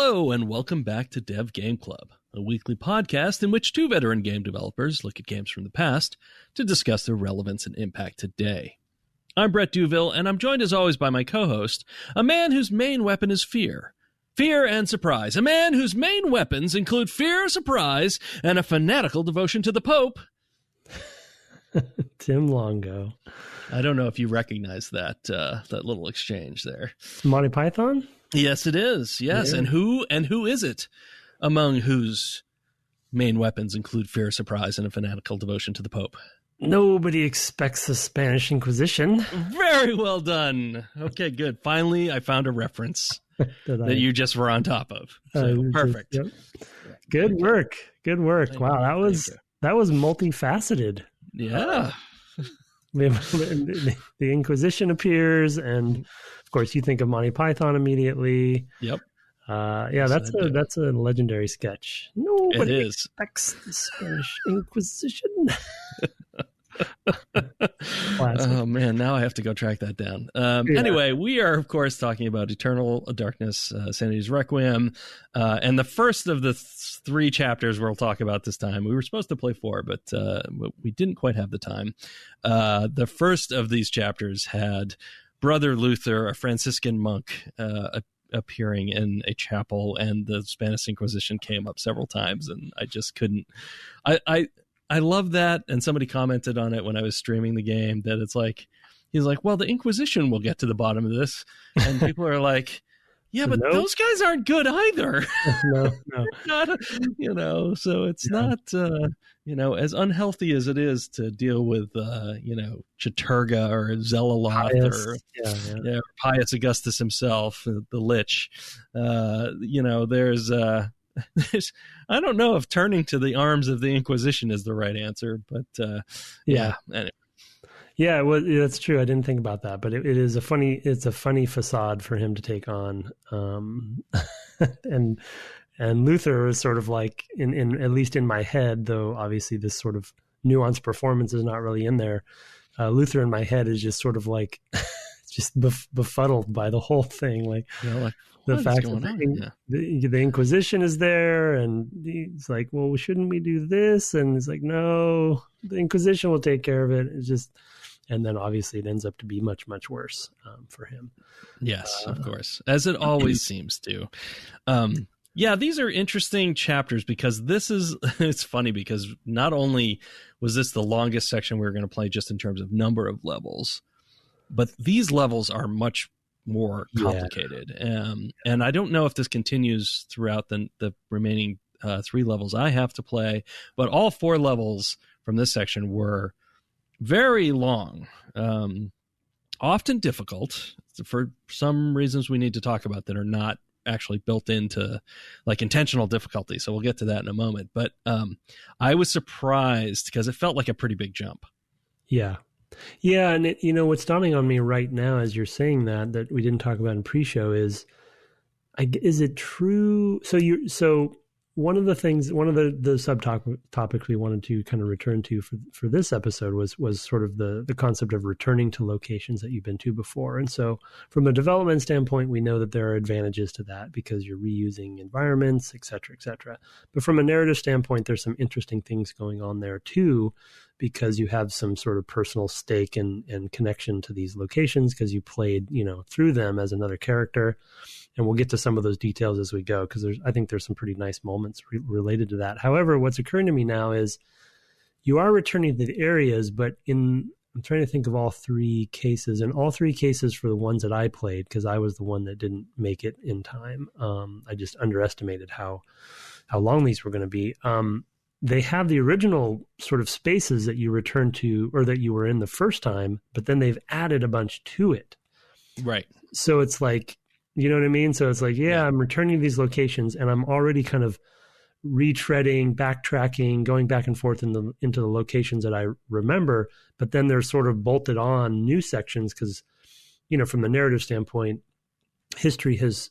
Hello, and welcome back to Dev Game Club, a weekly podcast in which two veteran game developers look at games from the past to discuss their relevance and impact today. I'm Brett Duville, and I'm joined as always by my co-host, a man whose main weapon is fear. Fear and surprise. A man whose main weapons include fear, surprise, and a fanatical devotion to the Pope. Tim Longo. I don't know if you recognize that little exchange there. Monty Python? Yes, it is. Yes, yeah. And who is it among whose main weapons include fear, surprise, and a fanatical devotion to the Pope? Nobody expects the Spanish Inquisition. Very well done. Okay, good. Finally, I found a reference that you just were on top of. So, perfect. Yep. Good work. Good work. Wow, that was multifaceted. Yeah. The Inquisition appears, and of course, you think of Monty Python immediately. Yep. Yeah, that's a legendary sketch. Nobody expects the Spanish Inquisition. Oh man, now I have to go track that down. Anyway, we are of course talking about Eternal Darkness, Sanity's Requiem, and the first of the three chapters we'll talk about this time. We were supposed to play four, but we didn't quite have the time. The first of these chapters had Brother Luther, a Franciscan monk, appearing in a chapel, and the Spanish Inquisition came up several times, and I just couldn't. I love that, and somebody commented on it when I was streaming the game that it's like, he's like, well, the Inquisition will get to the bottom of this, and people are like, yeah, but those guys aren't good either. No. Not, so it's not, as unhealthy as it is to deal with, Chaturga or Zelaloth or Pious Augustus himself, the Lich. There's I don't know if turning to the arms of the Inquisition is the right answer, but anyway. Yeah, well, that's true. I didn't think about that, but it's a funny facade for him to take on. And Luther is sort of like in at least in my head, though obviously this sort of nuanced performance is not really in there. Luther in my head is just sort of like just befuddled by the whole thing, like the fact that the Inquisition is there, and he's like, well, shouldn't we do this? And it's like, no, the Inquisition will take care of it. It's just, and then obviously it ends up to be much, much worse for him. Yes, of course, as it always seems to. These are interesting chapters because it's funny because not only was this the longest section we were going to play just in terms of number of levels, but these levels are much more complicated. And I don't know if this continues throughout the remaining three levels I have to play, but all four levels from this section were very long, often difficult for some reasons we need to talk about that are not actually built into like intentional difficulty. So we'll get to that in a moment. But I was surprised because it felt like a pretty big jump. Yeah. Yeah, and what's dawning on me right now as you're saying that we didn't talk about in pre-show is it true? So one of the subtopics we wanted to kind of return to for this episode was sort of the concept of returning to locations that you've been to before. And so from a development standpoint, we know that there are advantages to that because you're reusing environments, et cetera. But from a narrative standpoint, there's some interesting things going on there too, because you have some sort of personal stake and connection to these locations because you played, through them as another character. And we'll get to some of those details as we go, because I think there's some pretty nice moments related to that. However, what's occurring to me now is you are returning to the areas, but I'm trying to think of all three cases. In all three cases for the ones that I played, because I was the one that didn't make it in time, I just underestimated how long these were going to be. They have the original sort of spaces that you return to or that you were in the first time, but then they've added a bunch to it. Right. So it's like, you know what I mean? So it's like, I'm returning to these locations and I'm already kind of retreading, backtracking, going back and forth into the locations that I remember, but then there's sort of bolted on new sections because, from the narrative standpoint, history has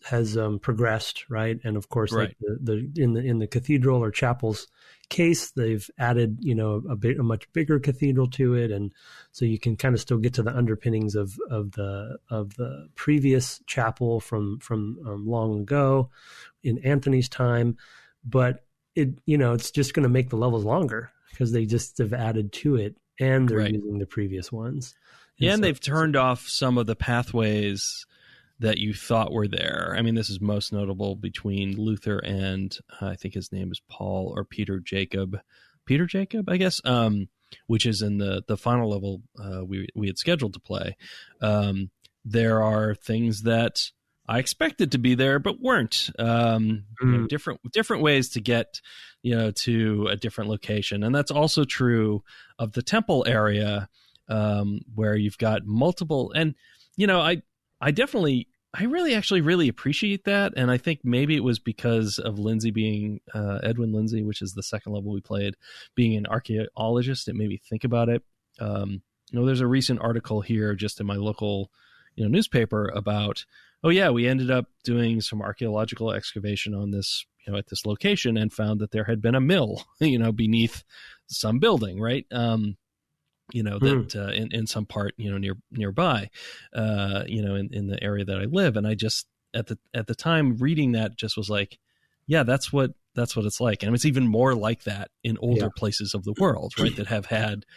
progressed, right? And of course, right. like in the cathedral or chapels case. They've added, a much bigger cathedral to it, and so you can kind of still get to the underpinnings of the previous chapel from long ago in Anthony's time, but it's just going to make the levels longer because they just have added to it, and they're using the previous ones. And they've turned off some of the pathways that you thought were there. I mean, this is most notable between Luther and I think his name is Paul or Peter Jacob, I guess, which is in the final level we had scheduled to play. There are things that I expected to be there, but weren't. Different ways to get, to a different location. And that's also true of the temple area, where you've got multiple, and, I really appreciate that. And I think maybe it was because of Lindsay being, Edwin Lindsay, which is the second level we played, being an archaeologist. It made me think about it. There's a recent article here just in my local, newspaper about, we ended up doing some archaeological excavation on this, at this location, and found that there had been a mill, beneath some building, right? That in some part, nearby, in the area that I live. And I just, at the time reading that, just was like, yeah, that's what it's like. And it's even more like that in older places of the world, right? That have had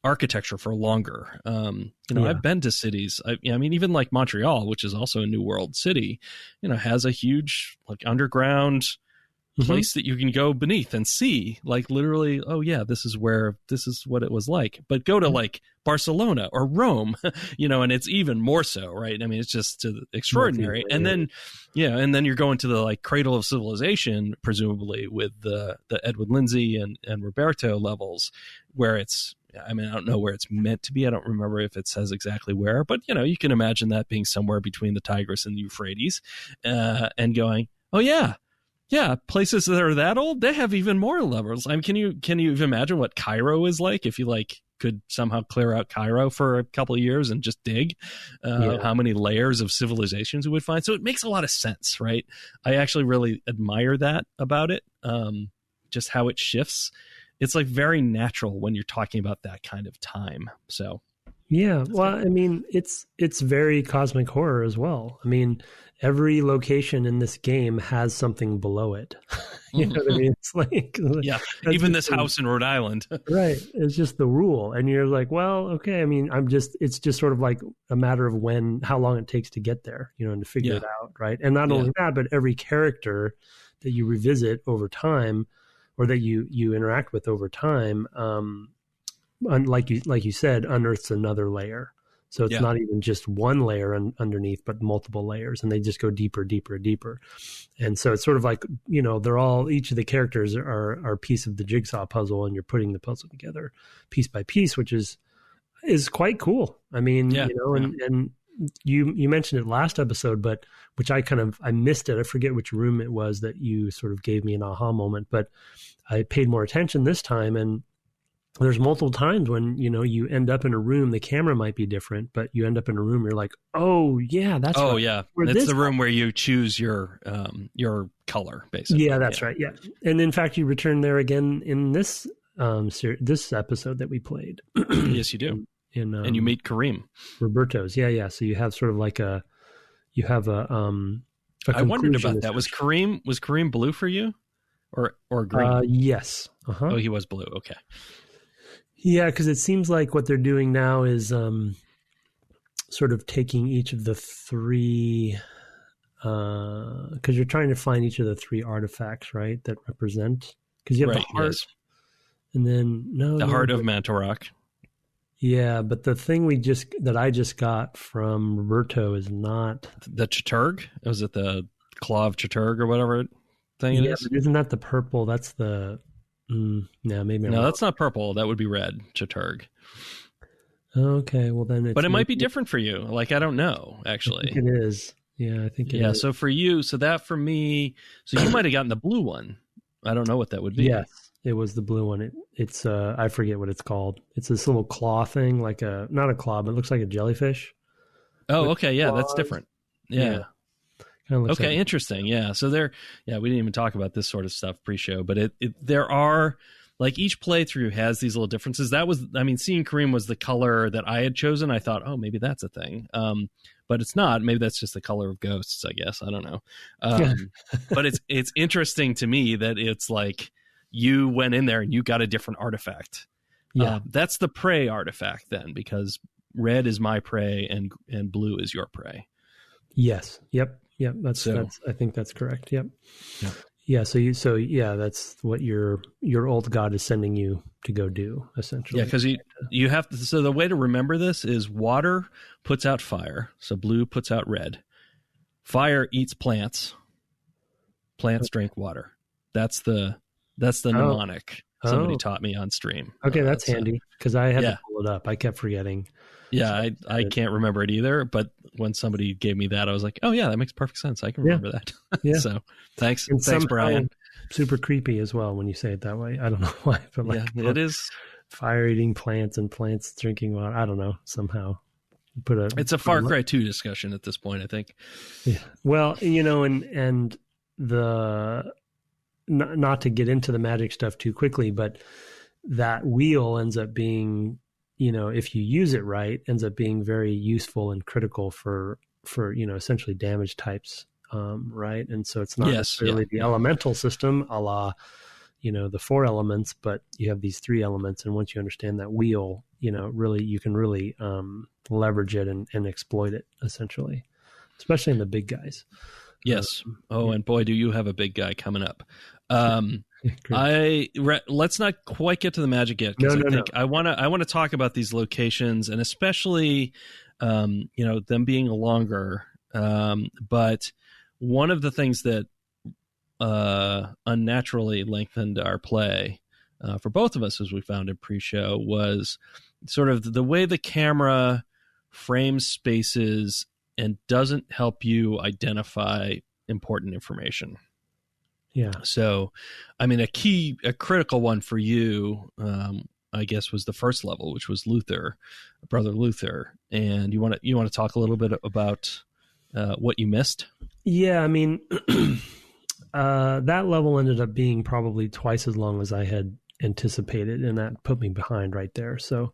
architecture for longer. I've been to cities. Even like Montreal, which is also a New World city, has a huge like underground place that you can go beneath and see, like literally, this is what it was like. But go to like Barcelona or Rome, and it's even more so, right? I mean, it's just extraordinary. And then you're going to the like cradle of civilization, presumably with the Edward Lindsay and Roberto levels, where it's, I don't know where it's meant to be. I don't remember if it says exactly where, but you can imagine that being somewhere between the Tigris and the Euphrates, and going, yeah, places that are that old, they have even more levels. I mean, can you even imagine what Cairo is like if you could somehow clear out Cairo for a couple of years and just dig how many layers of civilizations we would find? So it makes a lot of sense, right? I actually really admire that about it, just how it shifts. It's like very natural when you're talking about that kind of time. So yeah, well, I mean, it's very cosmic horror as well. I mean, every location in this game has something below it. You know what I mean? It's like, even this house in Rhode Island. Right. It's just the rule. And you're like, well, okay. I mean, it's just sort of like a matter of how long it takes to get there, and to figure it out. Right. And not only that, but every character that you revisit over time, or that you interact with over time, like you said, unearths another layer. So it's not even just one layer underneath, but multiple layers, and they just go deeper, deeper, deeper. And so it's sort of like, each of the characters are a piece of the jigsaw puzzle, and you're putting the puzzle together piece by piece, which is quite cool. I mean, and you mentioned it last episode, but which I missed it. I forget which room it was that you sort of gave me an aha moment, but I paid more attention this time. And there's multiple times when, you end up in a room, the camera might be different, but you end up in a room, you're like, oh yeah, that's right. Oh yeah. It's the room where you choose your color, basically. Yeah, that's right. Yeah. And in fact, you return there again in this episode that we played. Yes, you do. And you meet Kareem. Roberto's. Yeah. So you have sort of like a I wondered about that. Was Kareem blue for you or green? Yes. Uh-huh. Oh, he was blue. Okay. Yeah, because it seems like what they're doing now is sort of taking each of the three, because you're trying to find each of the three artifacts, right, that represent, because you have the heart, and then the heart of Mantorok. Yeah, but the thing that I just got from Roberto is not the Chaturg. Was it the Claw of Chaturg or whatever thing it is? But isn't that the purple? That's the maybe. No, that's not purple. That would be red Chaturg. Okay, well then but it might be different for you. Like, I don't know, actually. I think it is. Yeah, I think it is. So for you, for me, you might have gotten the blue one. I don't know what that would be. Yes, it was the blue one. It's I forget what it's called. It's this little claw thing, like not a claw, but it looks like a jellyfish. Oh, okay, yeah, that's different. Yeah. Okay, like interesting. Yeah, so we didn't even talk about this sort of stuff pre-show, but there are like each playthrough has these little differences. That was, I mean, seeing Kareem was the color that I had chosen. I thought, oh, maybe that's a thing. But it's not. Maybe that's just the color of ghosts, I guess. I don't know. But it's interesting to me that it's like you went in there and you got a different artifact. Yeah. That's the prey artifact then, because red is my prey and blue is your prey. Yes. Yep. That's I think that's correct. Yep. Yeah. So that's what your old god is sending you to go do, essentially. Yeah, because you have to. So the way to remember this is water puts out fire, so blue puts out red. Fire eats plants. Plants drink water. That's the mnemonic somebody taught me on stream. Okay, that's handy because I had to pull it up. I kept forgetting. Yeah, I can't remember it either. But when somebody gave me that, I was like, oh yeah, that makes perfect sense. I can remember that. Yeah. So thanks, Brian. Super creepy as well when you say it that way. I don't know why, but like it is fire eating plants and plants drinking water. I don't know, somehow it's a Far Cry 2 discussion at this point, I think. Yeah. Well, and the not to get into the magic stuff too quickly, but that wheel ends up being, if you use it right, ends up being very useful and critical for essentially damage types. Right. And so it's not necessarily the elemental system a la, the 4 elements, but you have these 3 elements. And once you understand that wheel, really, you can really leverage it and exploit it, essentially, especially in the big guys. Yes. And boy, do you have a big guy coming up. Let's not quite get to the magic yet, because I want to talk about these locations, and especially, them being longer. But one of the things that unnaturally lengthened our play for both of us, as we found in pre-show, was sort of the way the camera frames spaces and doesn't help you identify important information. Yeah. So, I mean, a critical one for you, I guess, was the first level, which was Brother Luther. And you want to talk a little bit about what you missed? Yeah, I mean, that level ended up being probably twice as long as I had anticipated, and that put me behind right there. So,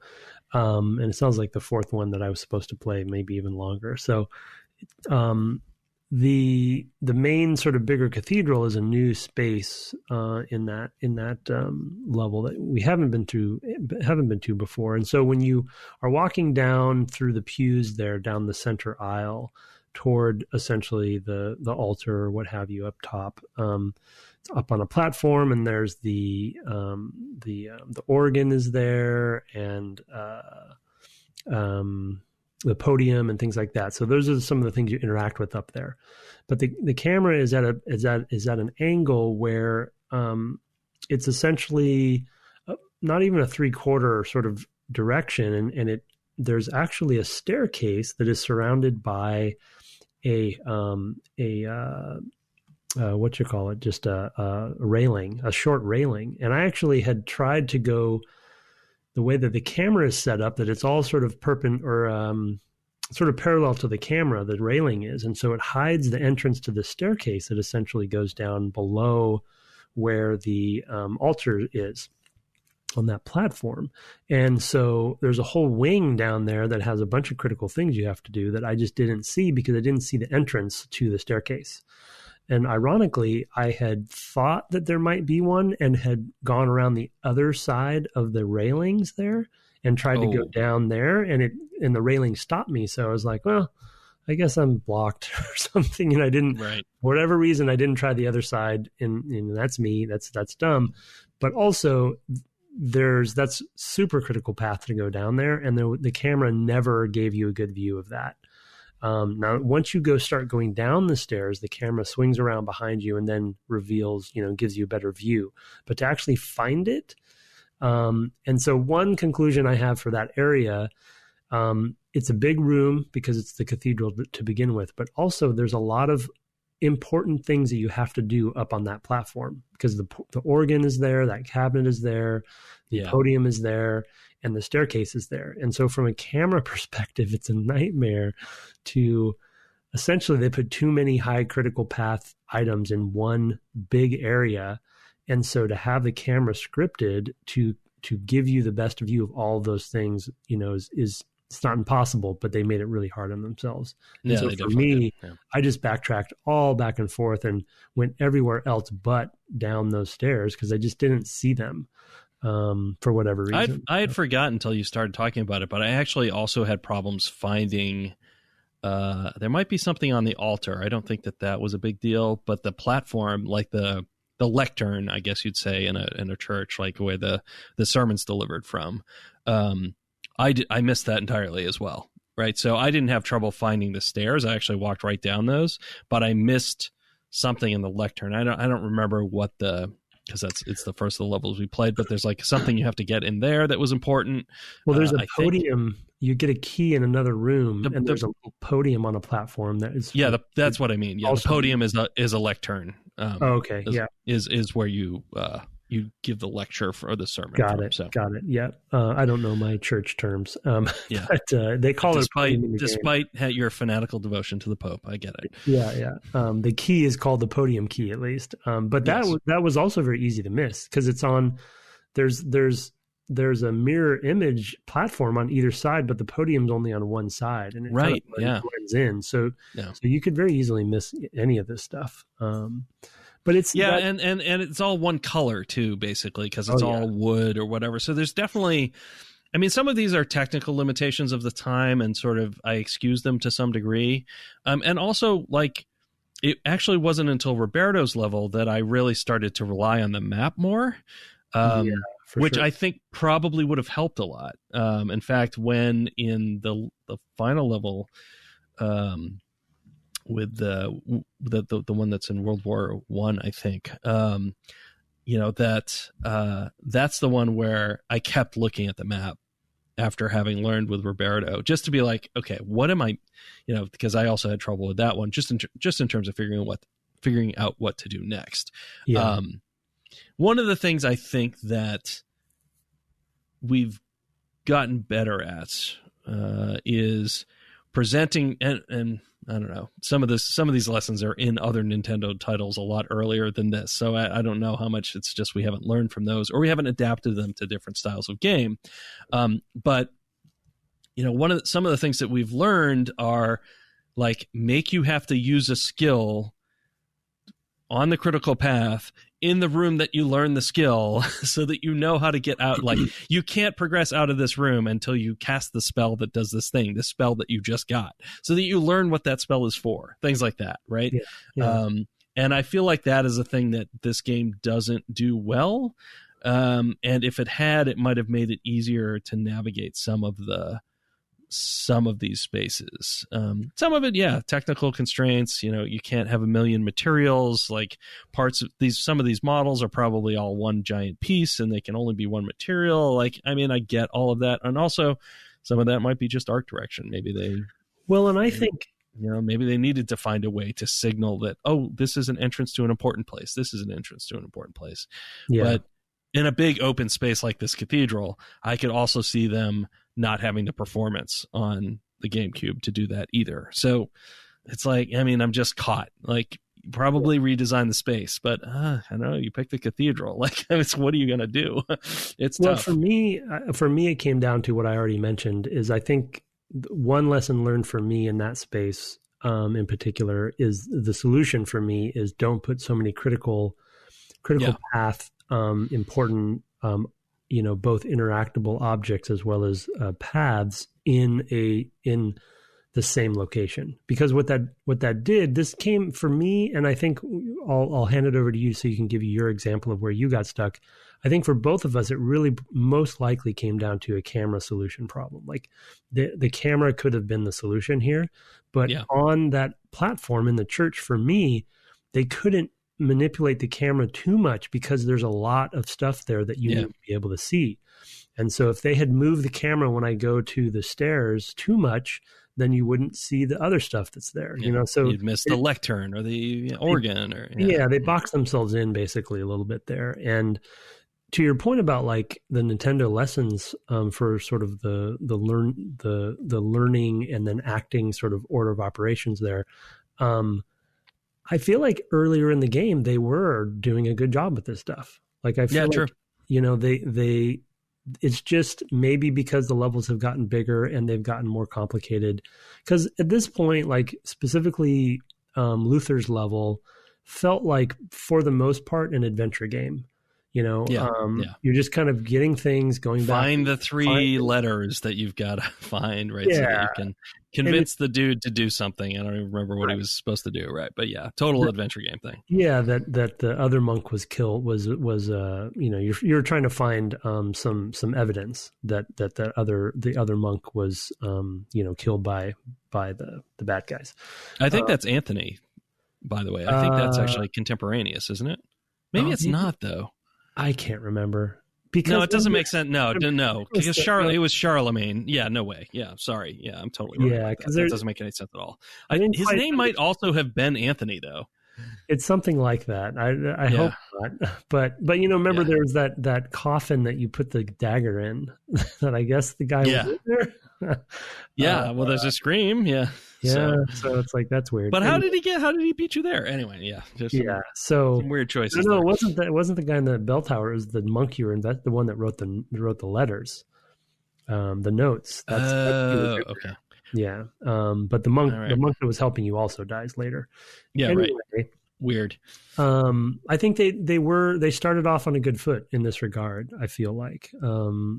and it sounds like the fourth one that I was supposed to play maybe even longer. So, the main sort of bigger cathedral is a new space in that level that we haven't been to before. And so when you are walking down through the pews there, down the center aisle toward essentially the altar or what have you up top, it's up on a platform, and there's the organ is there, and the podium and things like that. So those are some of the things you interact with up there. But the camera is at an angle where it's essentially not even a 3/4 sort of direction, and there's actually a staircase that is surrounded by a what you call it, just a railing, a short railing. And I actually had tried to go the way that the camera is set up, that it's all sort of sort of parallel to the camera, the railing is. And so it hides the entrance to the staircase that essentially goes down below where the altar is on that platform. And so there's a whole wing down there that has a bunch of critical things you have to do that I just didn't see because I didn't see the entrance to the staircase. And ironically, I had thought that there might be one and had gone around the other side of the railings there and tried to go down there, and the railing stopped me. So I was like, well, I guess I'm blocked or something. And I didn't, for whatever reason, I didn't try the other side. And that's me. That's dumb. But also that's super critical path to go down there. And the camera never gave you a good view of that. Now, once you start going down the stairs, the camera swings around behind you and then reveals, gives you a better view. But to actually find it, and so one conclusion I have for that area, it's a big room because it's the cathedral to begin with, but also there's a lot of important things that you have to do up on that platform because the organ is there, that cabinet is there, the podium is there, and the staircase is there. And so from a camera perspective, it's a nightmare to essentially they put too many high critical path items in one big area. And so to have the camera scripted to give you the best view of all of those things, is it's not impossible, but they made it really hard on themselves. And Yeah, so for me, I just backtracked all back and forth and went everywhere else but down those stairs because I just didn't see them for whatever reason. I had forgotten until you started talking about it, but I actually also had problems finding. There might be something on the altar. I don't think that was a big deal, but the platform, like the lectern, I guess you'd say in a church, like where the sermon's delivered from. I missed that entirely as well, right? So I didn't have trouble finding the stairs. I actually walked right down those, but I missed something in the lectern. I don't remember what because it's the first of the levels we played, but there's like something you have to get in there that was important. Well, there's a podium. You get a key in another room, and there's a podium on a platform that is. Yeah, that's what I mean. Yeah, the podium is a lectern. Okay, is where you give the lecture for the sermon. Got it. Yeah, I don't know my church terms. Yeah, but they call it despite your fanatical devotion to the Pope. I get it. Yeah. The key is called the podium key, at least. But that was also very easy to miss because it's on. There's a mirror image platform on either side, but the podium's only on one side, and it kind of blends in. So you could very easily miss any of this stuff. But it's and it's all one color too, basically, because it's all wood or whatever. So there's definitely, I mean, some of these are technical limitations of the time, and sort of I excuse them to some degree. And also, like, it actually wasn't until Roberto's level that I really started to rely on the map more. Which sure. I think probably would have helped a lot. In fact, when in the final level, with the one that's in World War I, I think, that's the one where I kept looking at the map after having learned with Roberto, just to be like, okay, what am I, because I also had trouble with that one, just in terms of figuring out what to do next. Yeah. One of the things I think that we've gotten better at is presenting, and I don't know, some of these lessons are in other Nintendo titles a lot earlier than this, so I don't know how much it's just we haven't learned from those or we haven't adapted them to different styles of game. But some of the things that we've learned are like make you have to use a skill on the critical path in the room that you learn the skill so that you know how to get out. Like, you can't progress out of this room until you cast the spell that does this thing, the spell that you just got, so that you learn what that spell is for, things like that, right? Yeah. And I feel like that is a thing that this game doesn't do well. And if it had, it might have made it easier to navigate some of these spaces. Some of it, technical constraints, you can't have a million materials, like parts of some of these models are probably all one giant piece and they can only be one material. Like, I mean, I get all of that. And also some of that might be just art direction. Maybe I think, maybe they needed to find a way to signal that, oh, this is an entrance to an important place. This is an entrance to an important place. Yeah. But in a big open space like this cathedral, I could also see them not having the performance on the GameCube to do that either. So it's like, I mean, I'm just caught. Like, probably redesign the space, but I don't know, you pick the cathedral. Like, what are you going to do? It's tough. For me, it came down to what I already mentioned is I think one lesson learned for me in that space in particular is the solution for me is don't put so many critical path important both interactable objects as well as paths in the same location, because what that did, this came for me, and I think I'll hand it over to you so you can give your example of where you got stuck. I think for both of us, it really most likely came down to a camera solution problem. Like the camera could have been the solution here, but on that platform in the church, for me, they couldn't manipulate the camera too much because there's a lot of stuff there that you need to be able to see. And so if they had moved the camera when I go to the stairs too much, then you wouldn't see the other stuff that's there. So you'd miss the lectern or the organ they box themselves in basically a little bit there. And to your point about like the Nintendo lessons for sort of the learning and then acting sort of order of operations there, I feel like earlier in the game they were doing a good job with this stuff. Like I feel like, you know, they it's just maybe because the levels have gotten bigger and they've gotten more complicated. Because at this point, like specifically Luther's level felt like for the most part an adventure game. You know, you're just kind of getting things going back. Find the three letters that you've got to find, right? So that you can convince the dude to do something. I don't even remember what he was supposed to do, right? But yeah, total adventure game thing. Yeah, that the other monk was killed was you know, you're trying to find some evidence that the other monk was you know, killed by the bad guys. I think that's Anthony, by the way. I think that's actually contemporaneous, isn't it? Maybe it's not though. I can't remember. Because no, it doesn't make sense. No, because it was Charlemagne. Yeah, no way. Yeah, sorry. Yeah, I'm totally wrong. Yeah, because that doesn't make any sense at all. His name might also have been Anthony, though. It's something like that. I hope not. But you know, remember there was that coffin that you put the dagger in. That I guess the guy was in there. Well, there's a scream. Yeah. Yeah, so it's like that's weird. But how did he beat you there? Anyway, some weird choices. No, it wasn't the guy in the bell tower. It was the monk you were the one that wrote the letters, the notes. That's okay. Yeah, but the monk that was helping you also dies later. Yeah, anyway, right. Weird. I think they started off on a good foot in this regard. I feel like,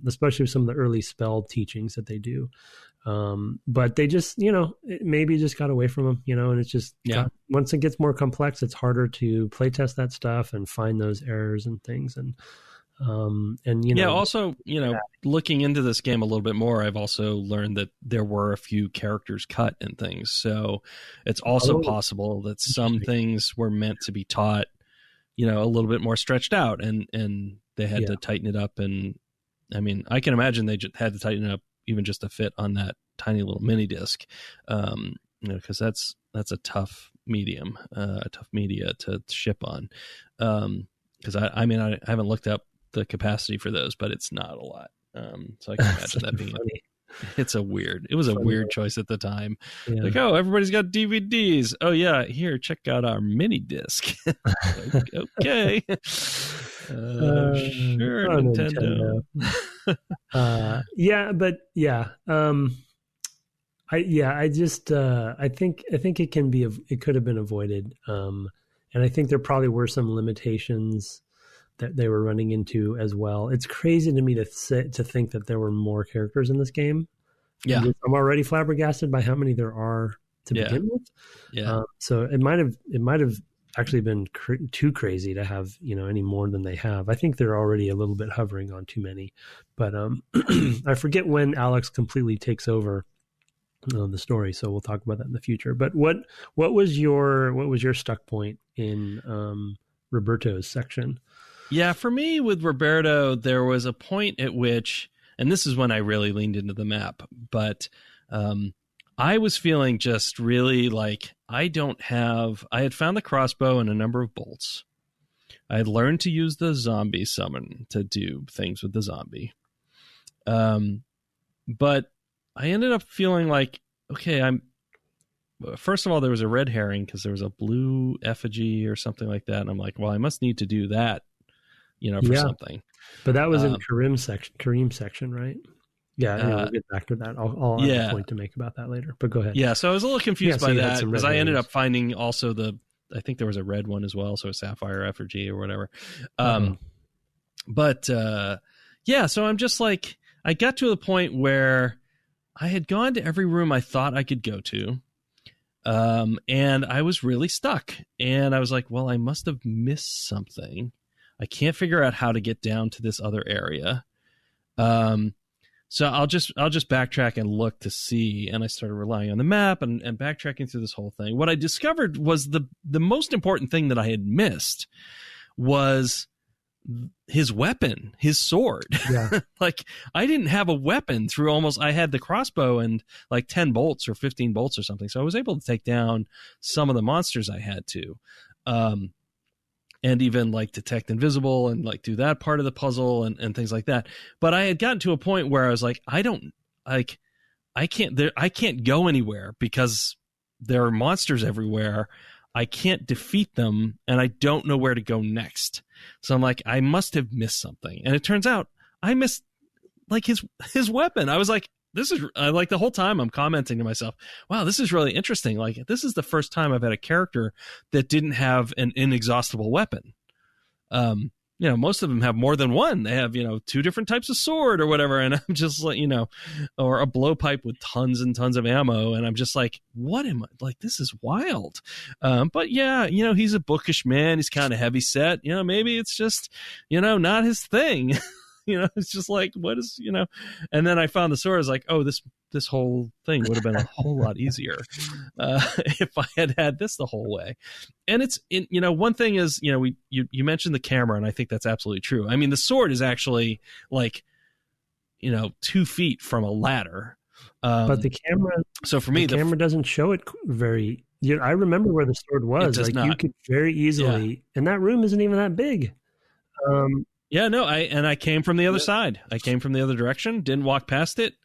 especially with some of the early spell teachings that they do. But they just, you know, maybe just got away from them, you know, and it's just once it gets more complex, it's harder to play test that stuff and find those errors and things. And you know, also, you know, looking into this game a little bit more, I've also learned that there were a few characters cut and things. So it's also possible that some things were meant to be taught, you know, a little bit more stretched out and they had to tighten it up. And I mean, I can imagine they just had to tighten it up even just to fit on that tiny little mini disc, you know, because that's a tough medium, a tough media to ship on. Because I mean, I haven't looked up the capacity for those, but it's not a lot. So I can imagine that being it was a weird choice at the time. Yeah. Like, oh, everybody's got DVDs. Oh yeah, here, check out our mini disc. Okay. Sure, Nintendo. I think it could have been avoided. And I think there probably were some limitations that they were running into as well. It's crazy to me to think that there were more characters in this game. Yeah. I'm already flabbergasted by how many there are to begin with. Yeah. So it might have actually been too crazy to have, you know, any more than they have. I think they're already a little bit hovering on too many, but I forget when Alex completely takes over the story, so we'll talk about that in the future. But what was your stuck point in Roberto's section? Yeah, for me with Roberto, there was a point at which, and this is when I really leaned into the map, but I was feeling just really like I had found the crossbow and a number of bolts. I had learned to use the zombie summon to do things with the zombie. But I ended up feeling like, okay, first of all, there was a red herring because there was a blue effigy or something like that. And I'm like, well, I must need to do that, you know, for something. But that was in Kareem's section, right? Yeah, anyway, we'll get back to that. I'll have a point to make about that later, but go ahead. Yeah, so I was a little confused by that because I ended up finding also I think there was a red one as well, so a sapphire effigy or whatever. But so I'm just like, I got to the point where I had gone to every room I thought I could go to, and I was really stuck. And I was like, well, I must have missed something. I can't figure out how to get down to this other area. So I'll just backtrack and look to see. And I started relying on the map and backtracking through this whole thing. What I discovered was the most important thing that I had missed was his weapon, his sword. Yeah. Like I didn't have a weapon through I had the crossbow and like 10 bolts or 15 bolts or something. So I was able to take down some of the monsters I had to. And even like detect invisible and like do that part of the puzzle and things like that. But I had gotten to a point where I was like, I can't go anywhere because there are monsters everywhere. I can't defeat them, and I don't know where to go next. So I'm like, I must have missed something. And it turns out I missed like his weapon. I was like, like the whole time I'm commenting to myself, wow, this is really interesting. Like, this is the first time I've had a character that didn't have an inexhaustible weapon. Most of them have more than one. They have, 2 different types of sword or whatever. And I'm just like, or a blowpipe with tons and tons of ammo. And I'm just like, what am I like? This is wild. But yeah, he's a bookish man. He's kind of heavy set. Maybe it's just, not his thing. It's just like, what is, and then I found the sword. I was like, oh, this whole thing would have been a whole lot easier if I had this the whole way. And it's, one thing is, you mentioned the camera, and I think that's absolutely true. I mean, the sword is actually like, 2 feet from a ladder. But the camera, so for me, the camera doesn't show it very, I remember where the sword was. Like not. You could very easily, and that room isn't even that big. Yeah, no, I came from the other side. I came from the other direction, didn't walk past it.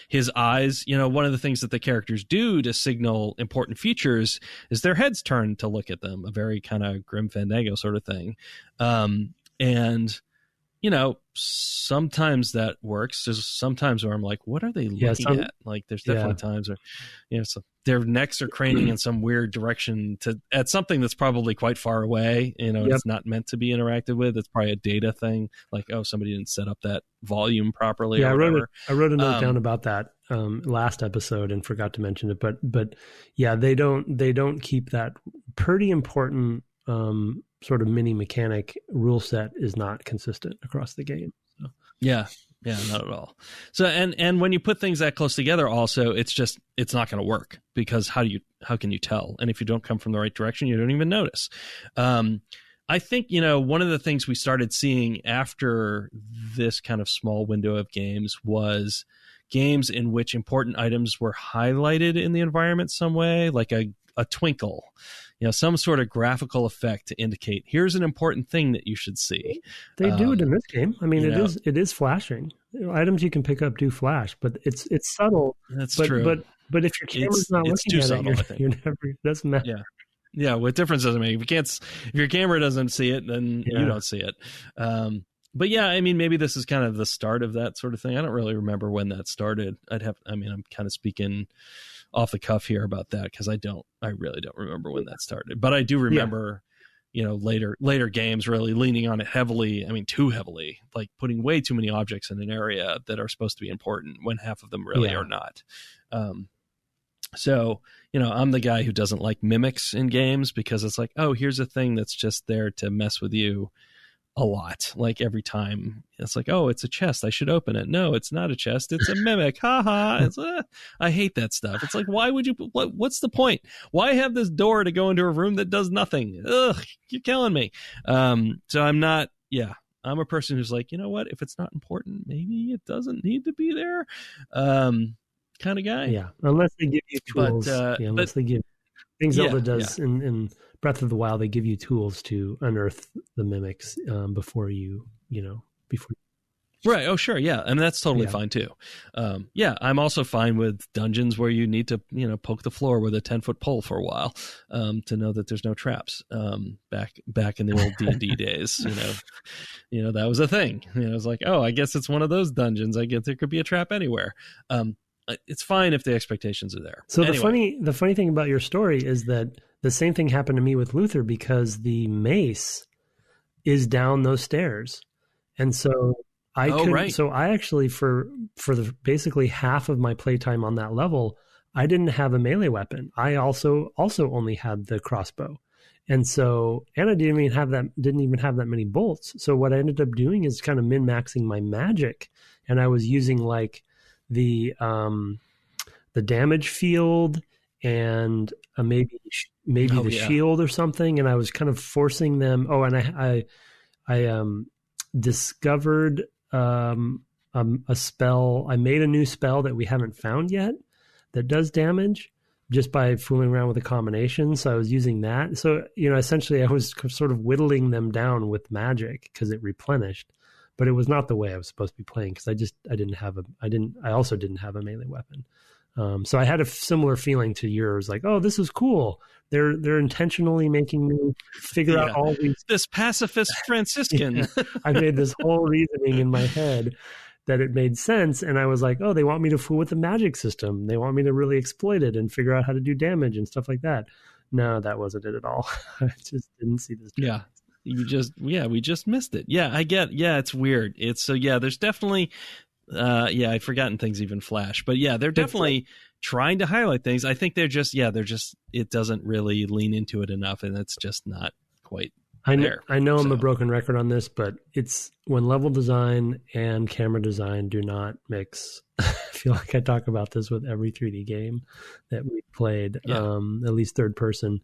His eyes, one of the things that the characters do to signal important features is their heads turn to look at them, a very kind of Grim Fandango sort of thing. And, sometimes that works. There's sometimes where I'm like, what are they looking at? Like, there's definitely times where, so their necks are craning in some weird direction at something that's probably quite far away. It's not meant to be interacted with. It's probably a data thing. Like, oh, somebody didn't set up that volume properly. Yeah, or whatever. I wrote a note down about that last episode and forgot to mention it. But yeah, they don't keep that pretty important sort of mini mechanic rule set is not consistent across the game. So. Yeah, not at all. So and when you put things that close together, also it's not going to work, because how can you tell? And if you don't come from the right direction, you don't even notice. I think one of the things we started seeing after this kind of small window of games was games in which important items were highlighted in the environment some way, like a twinkle. Some sort of graphical effect to indicate here's an important thing that you should see. They do it in this game. I mean, it is flashing. Items you can pick up do flash, but it's subtle. That's true. But if your camera's not looking at subtle, it, you're never. Doesn't matter. Yeah. What difference does it make? If your camera doesn't see it, then you don't see it. But yeah, I mean, maybe this is kind of the start of that sort of thing. I don't really remember when that started. I'm kind of speaking off the cuff here about that, because I really don't remember when that started. But I do remember, later games really leaning on it heavily. I mean, too heavily, like putting way too many objects in an area that are supposed to be important when half of them really are not. So, I'm the guy who doesn't like mimics in games, because it's like, oh, here's a thing that's just there to mess with you a lot. Like every time it's like, oh, it's a chest, I should open it. No, it's not a chest, it's a mimic. Ha. I hate that stuff. It's like, why would you, what's the point? Why have this door to go into a room that does nothing? Ugh, you're killing me. So I'm a person who's like, you know what, if it's not important, maybe it doesn't need to be there, kind of guy. Yeah, unless they give you tools. Unless they give things Zelda does in Breath of the Wild, they give you tools to unearth the mimics before you. Right. Oh, sure. Yeah. And that's totally fine too. I'm also fine with dungeons where you need to, poke the floor with a 10-foot pole for a while to know that there's no traps. Back in the old D&D days, that was a thing. It was like, oh, I guess it's one of those dungeons. I guess there could be a trap anywhere. It's fine if the expectations are there. So anyway. The funny thing about your story is that the same thing happened to me with Luther, because the mace is down those stairs. And so so I actually, for the basically half of my playtime on that level, I didn't have a melee weapon. I also only had the crossbow. And I didn't even have that many bolts. So what I ended up doing is kind of min-maxing my magic. And I was using like the damage field and maybe the shield or something, and I was kind of forcing them. Oh, and I discovered a spell. I made a new spell that we haven't found yet that does damage just by fooling around with a combination. So I was using that. So essentially, I was sort of whittling them down with magic because it replenished. But it was not the way I was supposed to be playing, because I also didn't have a melee weapon. So I had a similar feeling to yours, like, oh, this is cool. They're intentionally making me figure out all these. This pacifist Franciscan. I made this whole reasoning in my head that it made sense, and I was like, oh, they want me to fool with the magic system. They want me to really exploit it and figure out how to do damage and stuff like that. No, that wasn't it at all. I just didn't see this. Yeah. We just missed it. Yeah, I get. Yeah, it's weird. It's so there's definitely I've forgotten things even flash, but they're definitely trying to highlight things. I think they're just it doesn't really lean into it enough, and it's just not quite there. I know I'm a broken record on this, but it's when level design and camera design do not mix. I feel like I talk about this with every 3D game that we played, at least third person.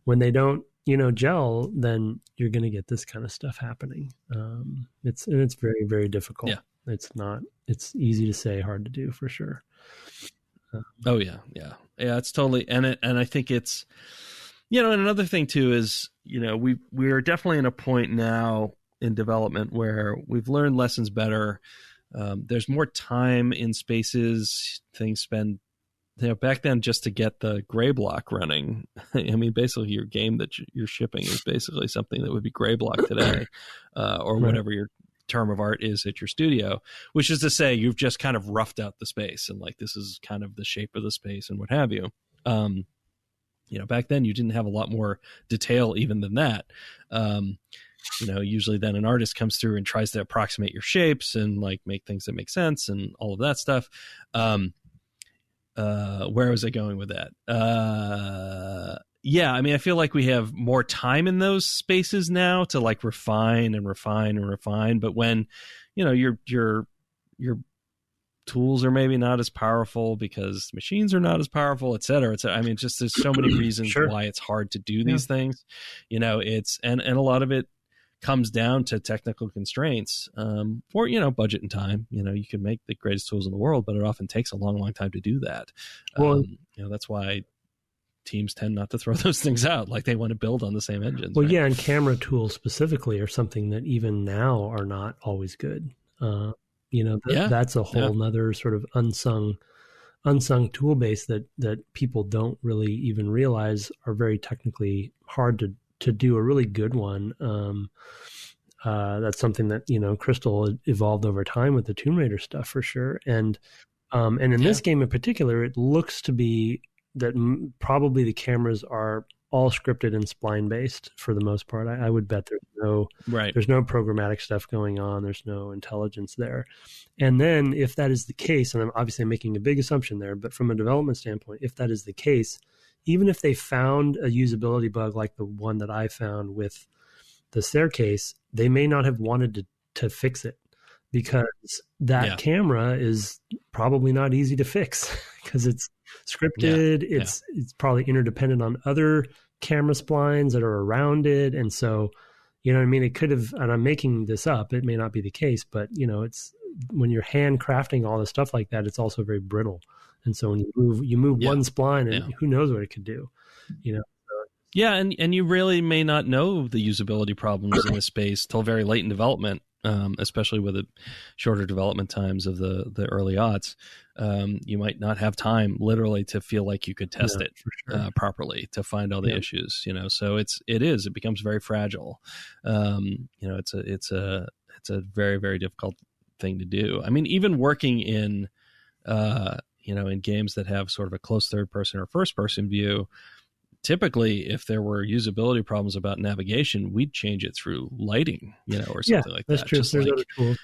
When they don't, gel, then you're going to get this kind of stuff happening. It's very, very difficult. Yeah. It's easy to say, hard to do for sure. It's totally, and I think it's, and another thing too is, we are definitely in a point now in development where we've learned lessons better. There's more time in spaces. Things spend, back then just to get the gray block running. I mean, basically your game that you're shipping is basically something that would be gray block today, or whatever your term of art is at your studio, which is to say you've just kind of roughed out the space and like, this is kind of the shape of the space and what have you. Back then you didn't have a lot more detail even than that. Usually then an artist comes through and tries to approximate your shapes and like make things that make sense and all of that stuff. Where was I going with that? I mean, I feel like we have more time in those spaces now to like refine. But when, your tools are maybe not as powerful because machines are not as powerful, et cetera. I mean, just there's so many reasons why it's hard to do these things. It's and a lot of it comes down to technical constraints, or budget and time. You can make the greatest tools in the world, but it often takes a long time to do that. Well, that's why teams tend not to throw those things out. Like they want to build on the same engines. Well, right? And camera tools specifically are something that even now are not always good. That's a whole nother sort of unsung tool base that people don't really even realize are very technically hard to do a really good one. That's something that, Crystal evolved over time with the Tomb Raider stuff for sure. And in this game in particular, it looks to be that probably the cameras are all scripted and spline based for the most part. I would bet there's no programmatic stuff going on. There's no intelligence there. And then if that is the case, and I'm obviously making a big assumption there, but from a development standpoint, if that is the case, even if they found a usability bug like the one that I found with the staircase, they may not have wanted to fix it because that camera is probably not easy to fix because it's scripted. It's probably interdependent on other camera splines that are around it. And so, it could have, and I'm making this up, it may not be the case, but it's when you're handcrafting all this stuff like that, it's also very brittle. And so when you move one spline and who knows what it could do, Yeah. And you really may not know the usability problems in the space till very late in development. Especially with the shorter development times of the early aughts, you might not have time literally to feel like you could test it properly to find all the issues, so it becomes very fragile. It's a very, very difficult thing to do. I mean, even working in, in games that have sort of a close third person or first person view, typically, if there were usability problems about navigation, we'd change it through lighting, or something like that. That's true. Just There's other tools.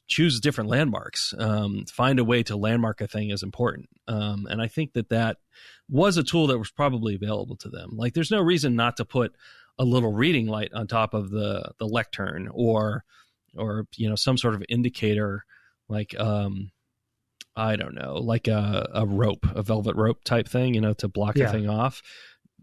Choose different landmarks. Find a way to landmark a thing is important. And I think that was a tool that was probably available to them. Like, there's no reason not to put a little reading light on top of the lectern or some sort of indicator, like I don't know, like a rope, a velvet rope type thing, to block a thing off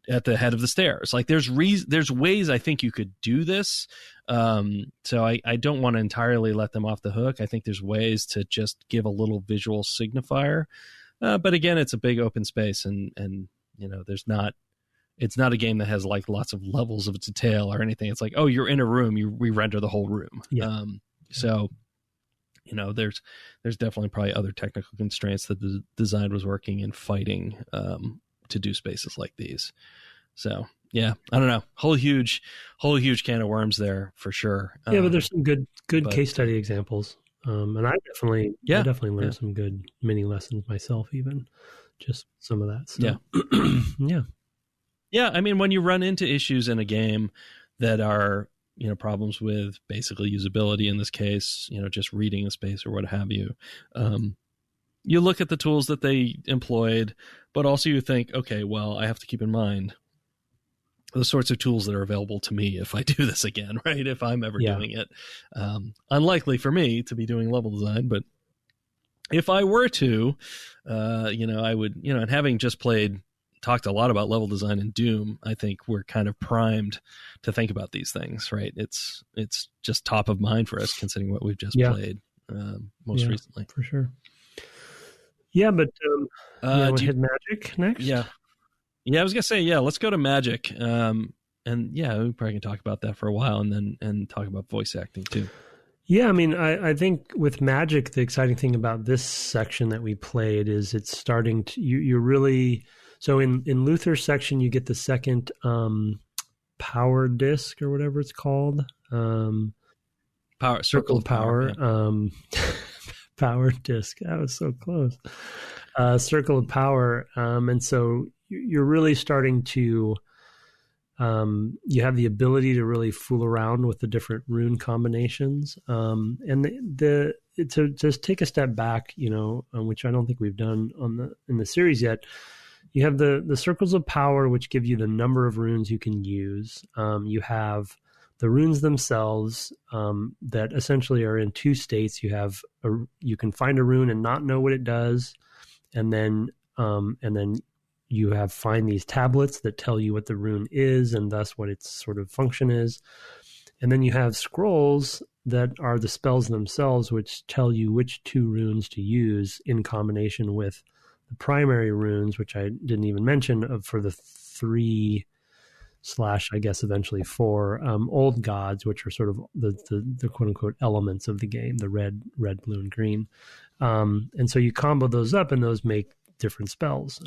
at the head of the stairs. Like there's ways I think you could do this. So I don't want to entirely let them off the hook. I think there's ways to just give a little visual signifier. But again, it's a big open space and it's not a game that has like lots of levels of detail or anything. It's like, oh, you're in a room, we render the whole room. Yeah. So there's definitely probably other technical constraints that the design was working and fighting to do spaces like these. So yeah, I don't know, whole huge can of worms there for sure. Yeah, but there's some good case study examples, and I definitely learned some good mini lessons myself, even just some of that. So. Yeah. I mean, when you run into issues in a game that are problems with basically usability in this case, just reading a space or what have you, you look at the tools that they employed, but also you think, okay, well, I have to keep in mind the sorts of tools that are available to me if I do this again, right? If I'm ever doing it. Unlikely for me to be doing level design, but if I were to, I would, and having just talked a lot about level design in Doom, I think we're kind of primed to think about these things, right? It's just top of mind for us considering what we've just played most recently. For sure. Yeah, but do you hit magic next? Yeah, I was gonna say, let's go to magic. And we probably can talk about that for a while, and talk about voice acting too. Yeah, I mean, I think with magic, the exciting thing about this section that we played is it's starting to you're really. So in Luther's section, you get the second power disc or whatever it's called. Circle of power. Power disc. That was so close. Circle of power. And so you're really starting to, you have the ability to really fool around with the different rune combinations. And to just take a step back, which I don't think we've done in the series yet. You have the circles of power, which give you the number of runes you can use. You have the runes themselves that essentially are in two states. You can find a rune and not know what it does, and then you find these tablets that tell you what the rune is and thus what its sort of function is. And then you have scrolls that are the spells themselves, which tell you which two runes to use in combination with the primary runes, which I didn't even mention, for the 3/ I guess eventually 4 old gods, which are sort of the quote unquote elements of the game, the red, blue, and green. And so you combo those up, and those make different spells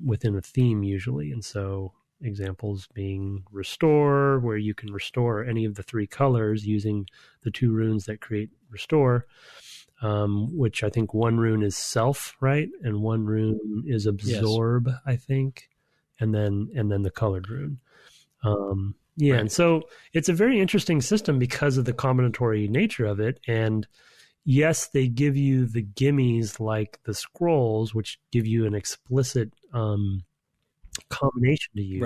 within a theme usually. And so examples being restore, where you can restore any of the 3 colors using the 2 runes that create restore. Which I think one rune is self, right? And one rune is absorb, yes. I think. And then the colored rune. Right. And so it's a very interesting system because of the combinatory nature of it. And yes, they give you the gimmies like the scrolls, which give you an explicit combination to use.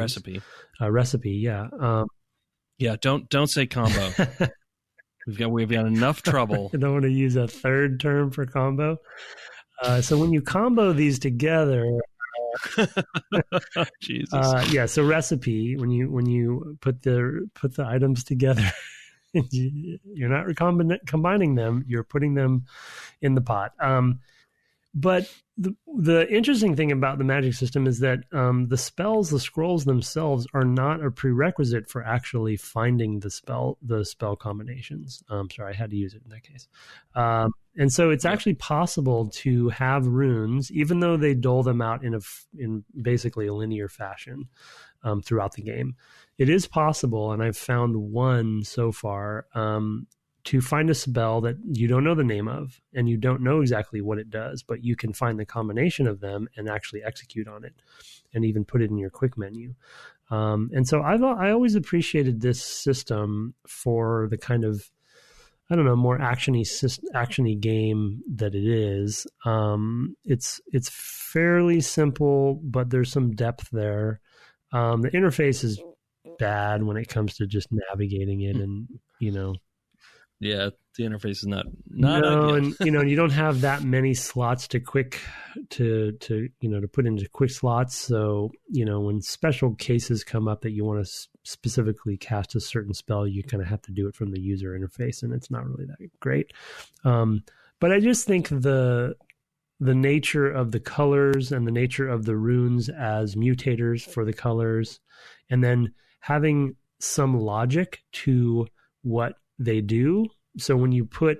Recipe, yeah. Don't say combo. We've got enough trouble. I don't want to use a third term for combo. So when you combo these together, Jesus. So recipe, when you put the items together, you're not combining them. You're putting them in the pot. But the interesting thing about the magic system is that the scrolls themselves are not a prerequisite for actually finding the spell combinations. Sorry, I had to use it in that case. And so it's actually possible to have runes, even though they dole them out in basically a linear fashion throughout the game. It is possible, and I've found one so far, to find a spell that you don't know the name of and you don't know exactly what it does, but you can find the combination of them and actually execute on it and even put it in your quick menu. And so I always appreciated this system for the kind of, I don't know, more actiony game that it is. It's fairly simple, but there's some depth there. The interface is bad when it comes to just navigating it, and Yeah, the interface is not no, and you don't have that many slots to put into quick slots. So when special cases come up that you want to specifically cast a certain spell, you kind of have to do it from the user interface, and it's not really that great. But I just think the nature of the colors and the nature of the runes as mutators for the colors, and then having some logic to what they do. So when you put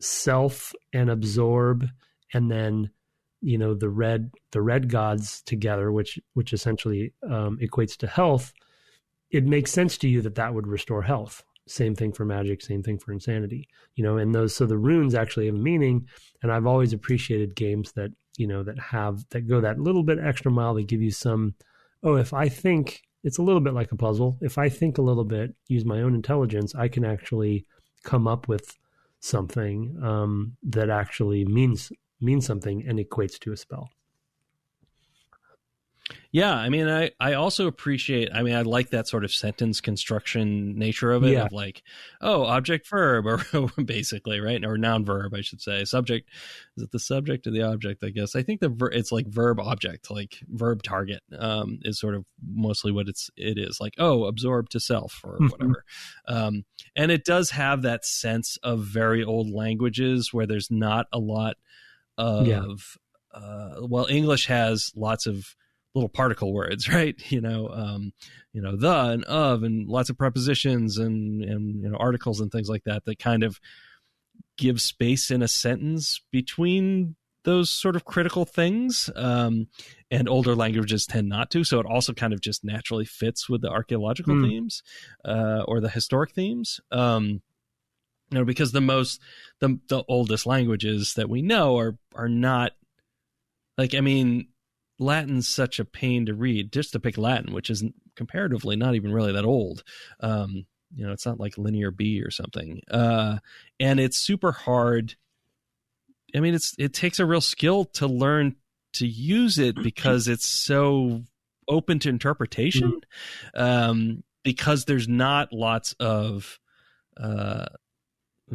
self and absorb, and then the red gods together, which essentially equates to health, it makes sense to you that would restore health. Same thing for magic, same thing for insanity, and so the runes actually have meaning. And I've always appreciated games that that go that little bit extra mile, that give you some, if I think, it's a little bit like a puzzle. If I think a little bit, use my own intelligence, I can actually come up with something that actually means something and equates to a spell. Yeah, I mean, I also appreciate, I like that sort of sentence construction nature of it, of like, object verb, or basically, right? Or noun verb, I should say. Subject, is it the subject or the object, I guess? I think it's like verb object, like verb target is sort of mostly what it is. Like, absorb to self, or whatever. And it does have that sense of very old languages where there's not a lot of, English has lots of little particle words, right? The and of, and lots of prepositions and articles and things like that kind of give space in a sentence between those sort of critical things. And older languages tend not to. So it also kind of just naturally fits with the archaeological themes or the historic themes. Because the oldest languages that we know are not like, Latin's such a pain to read, just to pick Latin, which is comparatively not even really that old. It's not like Linear B or something. And it's super hard. It takes a real skill to learn to use it because it's so open to interpretation. Because there's not lots of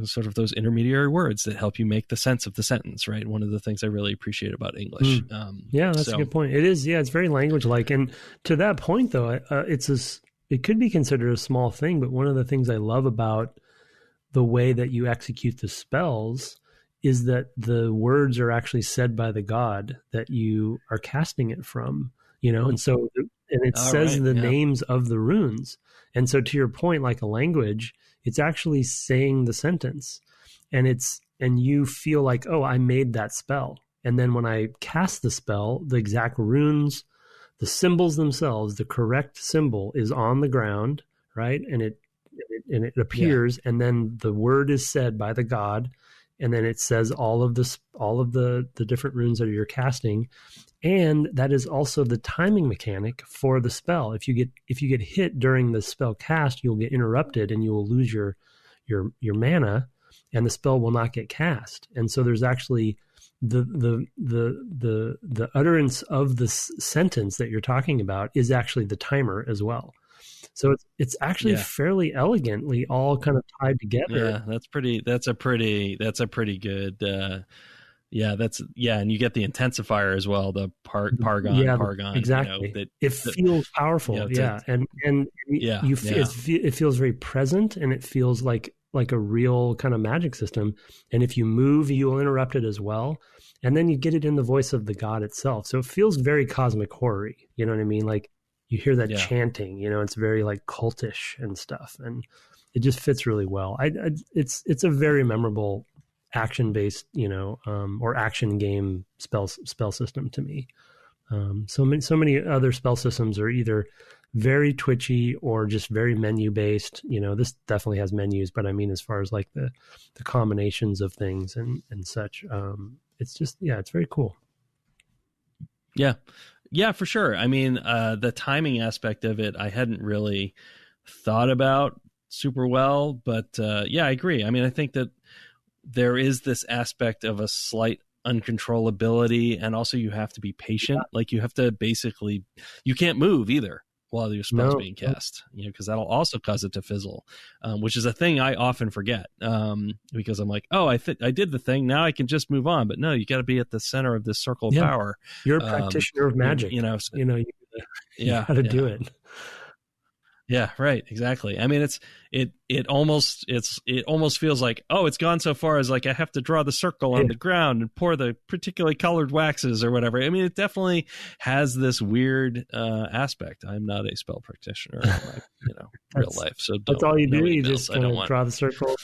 sort of those intermediary words that help you make the sense of the sentence, right? One of the things I really appreciate about English. That's a good point. It is, it's very language-like. And to that point, though, it could be considered a small thing, but one of the things I love about the way that you execute the spells is that the words are actually said by the god that you are casting it from, and so, and it says the names of the runes. And so to your point, like a language, it's actually saying the sentence, and you feel like, I made that spell. And then when I cast the spell, the exact runes, the symbols themselves, the correct symbol is on the ground, right? And it appears, and then the word is said by the god, and then it says all of the different runes that you're casting. And that is also the timing mechanic for the spell. If you get hit during the spell cast, you'll get interrupted and you will lose your mana, and the spell will not get cast. And so there's actually the utterance of the sentence that you're talking about is actually the timer as well. So it's actually fairly elegantly all kind of tied together. Yeah, that's a pretty good. And you get the intensifier as well, the Pargon. Exactly. It feels powerful. It feels very present, and it feels like a real kind of magic system. And if you move, you will interrupt it as well. And then you get it in the voice of the god itself. So it feels very cosmic horror-y. You know what I mean? Like you hear that chanting, it's very like cultish and stuff. And it just fits really well. It's a very memorable action-based, or action game spell system to me. So many other spell systems are either very twitchy or just very menu-based. This definitely has menus, but as far as like the combinations of things and such, it's just, it's very cool. Yeah, for sure. The timing aspect of it, I hadn't really thought about super well, but I agree. I think that there is this aspect of a slight uncontrollability, and also you have to be patient. Like you have to you can't move either while your spell's being cast, because that'll also cause it to fizzle, which is a thing I often forget, because I'm like, I did the thing, now I can just move on. But no, you got to be at the center of this circle of power. You're a practitioner of magic, you got to do it. Yeah, right. Exactly. It almost feels like, it's gone so far as like I have to draw the circle on the ground and pour the particularly colored waxes or whatever. It definitely has this weird aspect. I'm not a spell practitioner in my real life, so that's all you do. You just draw the circle,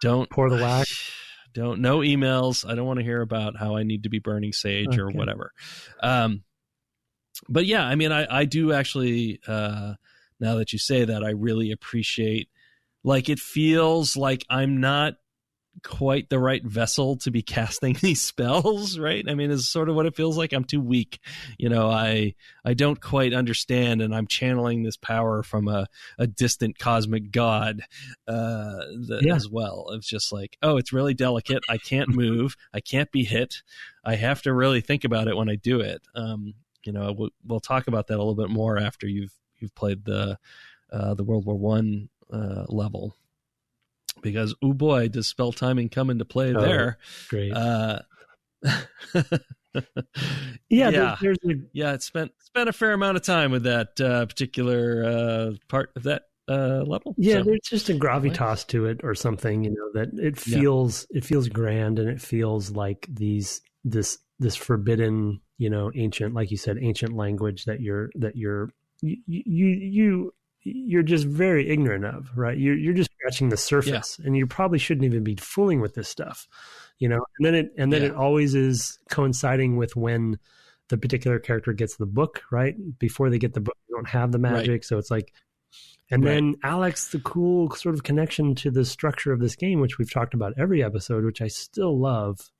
Don't pour the wax. Don't, no emails. I don't want to hear about how I need to be burning sage or whatever. But yeah, I mean, I do actually, now that you say that, I really appreciate, like, it feels like I'm not quite the right vessel to be casting these spells, right? I mean, it's sort of what it feels like. I'm too weak. I don't quite understand, and I'm channeling this power from a distant cosmic god as well. It's just like, oh, it's really delicate. I can't move. I can't be hit. I have to really think about it when I do it. We'll talk about that a little bit more after you've played the World War One level. Because, oh boy, does spell timing come into play there. Great. It's spent a fair amount of time with that particular part of that level. Yeah, there's just a gravitas to it or something, that it feels grand, and it feels like this forbidden, ancient, like you said, ancient language that you're just very ignorant of, right? You're just scratching the surface, and you probably shouldn't even be fooling with this stuff, and then it always is coinciding with when the particular character gets the book, right? Before they get the book, they don't have the magic. Right. So it's like, and then Alex, the cool sort of connection to the structure of this game, which we've talked about every episode, which I still love,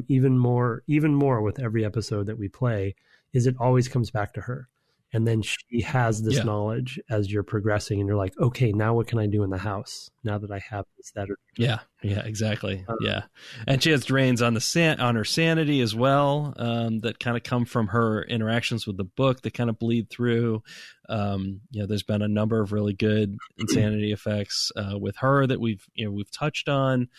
even more with every episode that we play, is it always comes back to her. And then she has this knowledge as you're progressing, and you're like, okay, now what can I do in the house now that I have this, that, or yeah, exactly. And she has drains on on her sanity as well, that kind of come from her interactions with the book that kind of bleed through. There's been a number of really good insanity effects with her that we've touched on.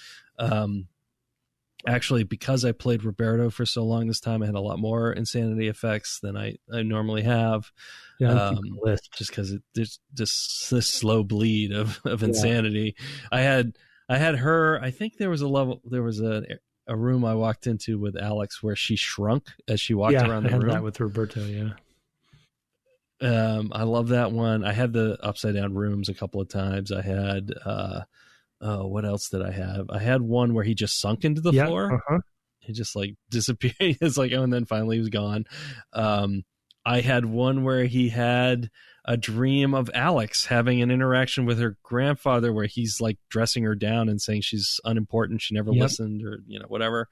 Actually, because I played Roberto for so long this time, I had a lot more insanity effects than I normally have. Just because there's just this slow bleed of insanity. I had her. I think there was a level. There was a room I walked into with Alex where she shrunk as she walked around the room. I had that with Roberto. Yeah. I love that one. I had the upside down rooms a couple of times. I had. What else did I have? I had one where he just sunk into the floor. He just like disappeared. It's like, and then finally he was gone. I had one where he had a dream of Alex having an interaction with her grandfather where he's like dressing her down and saying she's unimportant. She never listened, or, whatever.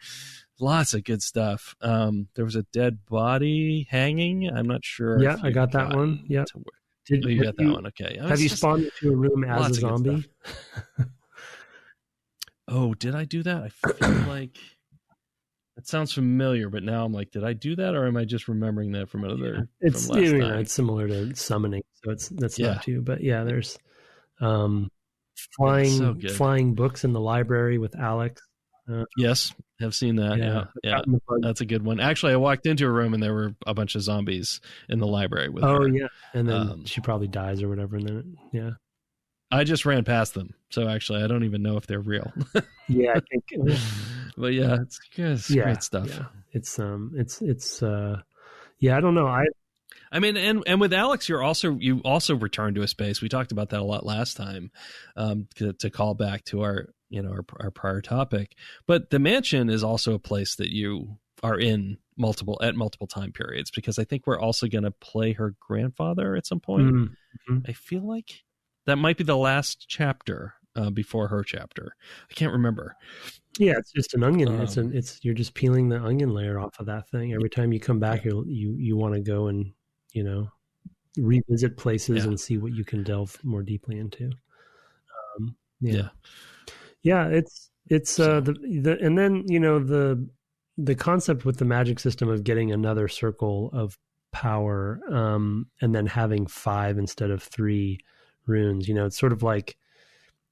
Lots of good stuff. There was a dead body hanging. I'm not sure. Yeah, I got that one. Yeah. You got that one. Okay. Have you spawned into a room as a zombie? Oh, did I do that? I feel like it sounds familiar, but now I'm like, did I do that, or am I just remembering that from another? It's from last time? It's similar to summoning, so that's not too. But yeah, there's flying books in the library with Alex. Yes, have seen that. Yeah. That's a good one. Actually, I walked into a room and there were a bunch of zombies in the library with her. Oh yeah, and then she probably dies or whatever, and then I just ran past them, so actually I don't even know if they're real. Yeah, I think. But yeah, it's great stuff. Yeah. It's I don't know. I mean, and with Alex, you also return to a space. We talked about that a lot last time, to call back to our prior topic. But the mansion is also a place that you are in multiple time periods, because I think we're also going to play her grandfather at some point. Mm-hmm. I feel like that might be the last chapter before her chapter. I can't remember. Yeah, it's just an onion. You're just peeling the onion layer off of that thing. Every time you come back, you want to go and revisit places and see what you can delve more deeply into. And then the concept with the magic system of getting another circle of power, and then having 5 instead of 3 runes. It's sort of like,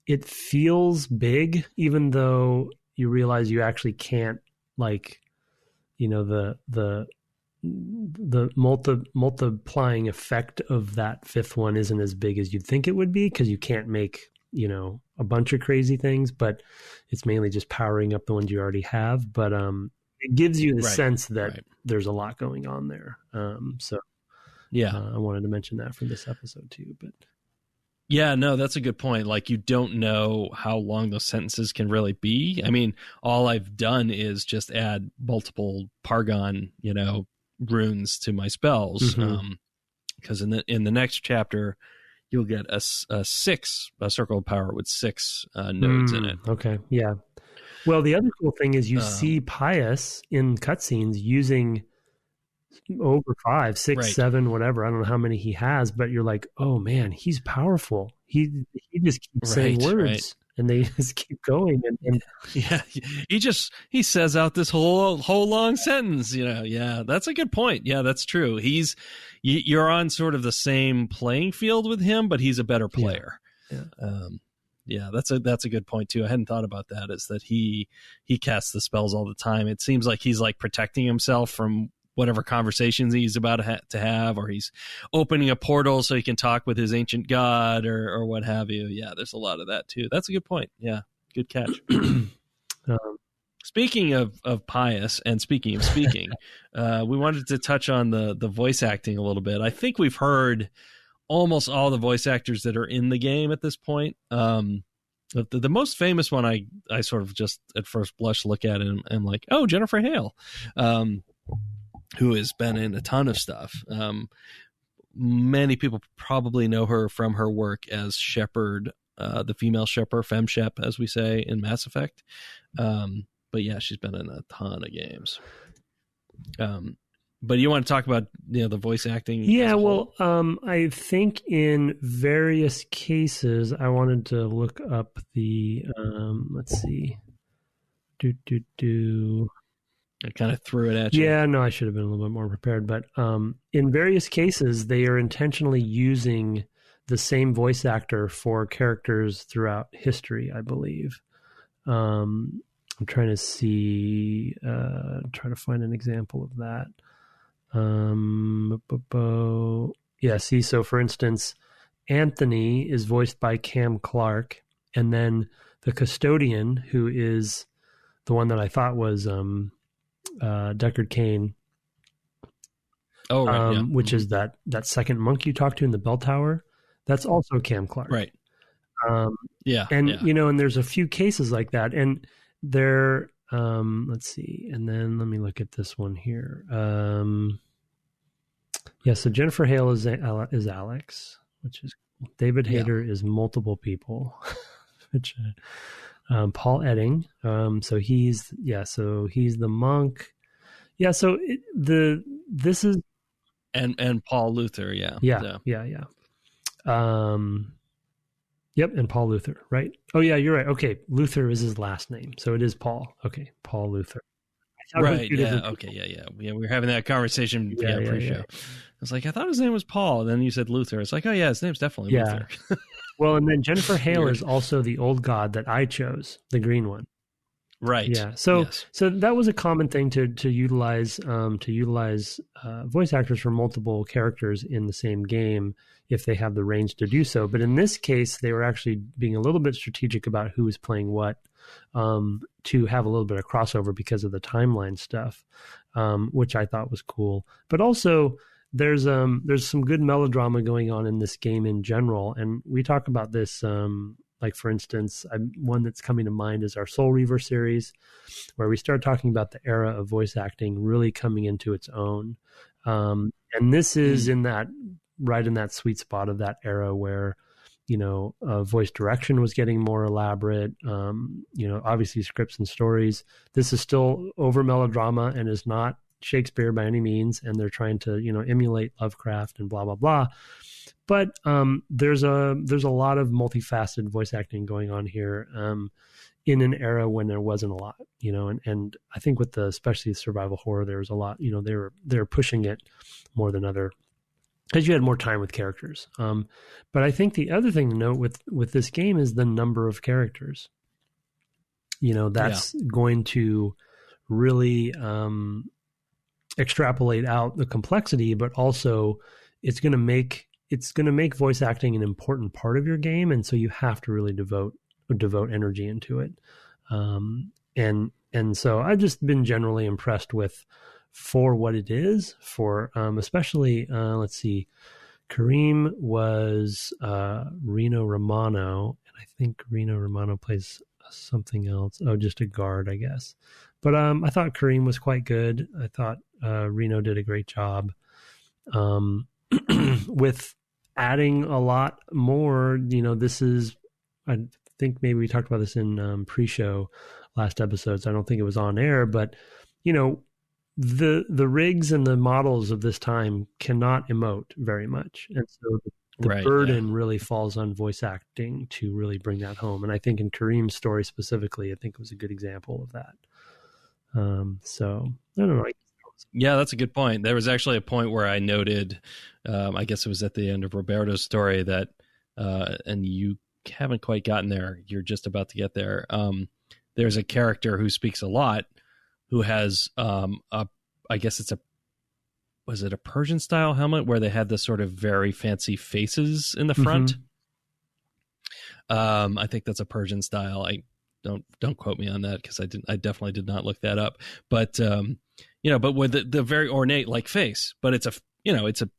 it feels big, even though you realize you actually can't, like, the multiplying effect of that 5th one isn't as big as you'd think it would be, because you can't make a bunch of crazy things, but it's mainly just powering up the ones you already have. But it gives you the sense that there's a lot going on there. I wanted to mention that for this episode too. But Yeah, no, that's a good point. Like, you don't know how long those sentences can really be. I mean, all I've done is just add multiple Pargon, runes to my spells. Because in the next chapter, you'll get a circle of power with 6 nodes in it. Okay, yeah. Well, the other cool thing is you see Pious in cutscenes using over 5, 6, right. 7, whatever. I don't know how many he has, but you're like, oh man, he's powerful. He just keeps saying words, and they just keep going. And yeah, he says out this whole long sentence. Yeah, that's a good point. Yeah, that's true. You're on sort of the same playing field with him, but he's a better player. Yeah, that's a good point too. I hadn't thought about that. Is that he casts the spells all the time. It seems like he's like protecting himself from whatever conversations he's about to have, or he's opening a portal so he can talk with his ancient god or what have you. Yeah, there's a lot of that too. That's a good point. Yeah, good catch. Speaking of Pious, and speaking of speaking, we wanted to touch on the voice acting a little bit. I think we've heard almost all the voice actors that are in the game at this point. The most famous one I sort of just at first blush look at and I'm like, oh, Jennifer Hale, who has been in a ton of stuff. Many people probably know her from her work as Shepard, the female Shepard, Fem Shep, as we say in Mass Effect. But yeah, she's been in a ton of games. But you want to talk about the voice acting? Yeah, well, I think in various cases, I wanted to look up the let's see, I kind of threw it at you. Yeah, no, I should have been a little bit more prepared. But in various cases, they are intentionally using the same voice actor for characters throughout history, I believe. I'm trying to see, try to find an example of that. Yeah, see, so for instance, Anthony is voiced by Cam Clark, and then the custodian, who is the one that I thought was Deckard Cain, which is that second monk you talked to in the bell tower, that's also Cam Clark, right? And and there's a few cases like that, and they're let's see, and then let me look at this one here. So Jennifer Hale is Alex, which is David Hayter is multiple people, which Paul Edding, so he's the monk. Yeah, so this is and Paul Luther, yeah. Yep, and Paul Luther, right? Oh yeah, you're right. Okay, Luther is his last name, so it is Paul. Okay, Paul Luther. Right. Yeah. Okay. Yeah. We were having that conversation pre-show. I was like, I thought his name was Paul, and then you said Luther. It's like, oh yeah, his name's definitely Luther. Well, and then Jennifer Hale is also the old god that I chose, the green one. Right. Yeah. So that was a common thing to utilize voice actors for multiple characters in the same game if they have the range to do so. But in this case, they were actually being a little bit strategic about who was playing what, to have a little bit of crossover because of the timeline stuff, which I thought was cool. But also there's some good melodrama going on in this game in general, and we talk about this. Like, for instance, one that's coming to mind is our Soul Reaver series, where we start talking about the era of voice acting really coming into its own. And this is right in that sweet spot of that era where, voice direction was getting more elaborate. Obviously scripts and stories. This is still over melodrama and is not Shakespeare by any means. And they're trying to, emulate Lovecraft and blah, blah, blah. But there's a lot of multifaceted voice acting going on here in an era when there wasn't a lot, and I think with especially survival horror, there was a lot, they're pushing it more than other, because you had more time with characters. But I think the other thing to note with this game is the number of characters. That's going to really extrapolate out the complexity, but also it's going to make voice acting an important part of your game, and so you have to really devote energy into it. And so I've just been generally impressed with for what it is, for especially let's see, Kareem was Reno Romano, and I think Reno Romano plays something else. Oh, just a guard, I guess. But I thought Kareem was quite good. I thought Reno did a great job with adding a lot more. This is, I think maybe we talked about this in pre-show last episodes. I don't think it was on air, but the rigs and the models of this time cannot emote very much, and so the burden really falls on voice acting to really bring that home. And I think in Kareem's story specifically, I think it was a good example of that. So I don't know. Yeah, that's a good point. There was actually a point where I noted, I guess it was at the end of Roberto's story that, and you haven't quite gotten there. You're just about to get there. There's a character who speaks a lot, who has, I guess was it a Persian style helmet where they had this sort of very fancy faces in the front? Mm-hmm. I think that's a Persian style. Don't quote me on that, because I definitely did not look that up. But but with the very ornate like face, but it's a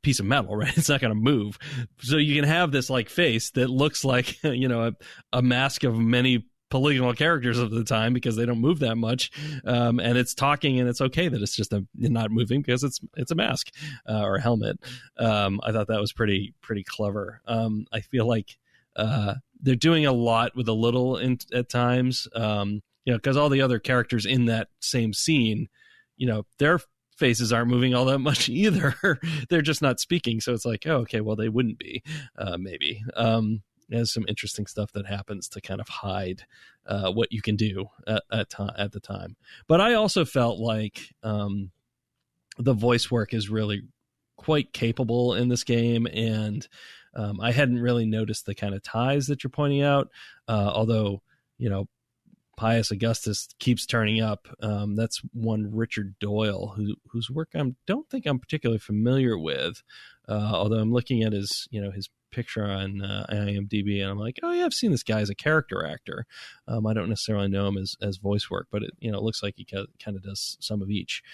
piece of metal, right? It's not going to move. So you can have this like face that looks like a mask of many polygonal characters of the time, because they don't move that much, and it's talking, and it's okay that it's just not moving because it's a mask or a helmet. I thought that was pretty clever. I feel like they're doing a lot with a little at times, because all the other characters in that same scene, their faces aren't moving all that much either. They're just not speaking, so it's like, oh, okay, well, they wouldn't be, maybe. There's some interesting stuff that happens to kind of hide what you can do at the time. But I also felt like the voice work is really quite capable in this game, and I hadn't really noticed the kind of ties that you're pointing out, although Pious Augustus keeps turning up. That's one Richard Doyle, whose work I don't think I'm particularly familiar with, although I'm looking at his picture on IMDb, and I'm like, oh yeah, I've seen this guy as a character actor. I don't necessarily know him as voice work, but it looks like he kind of does some of each.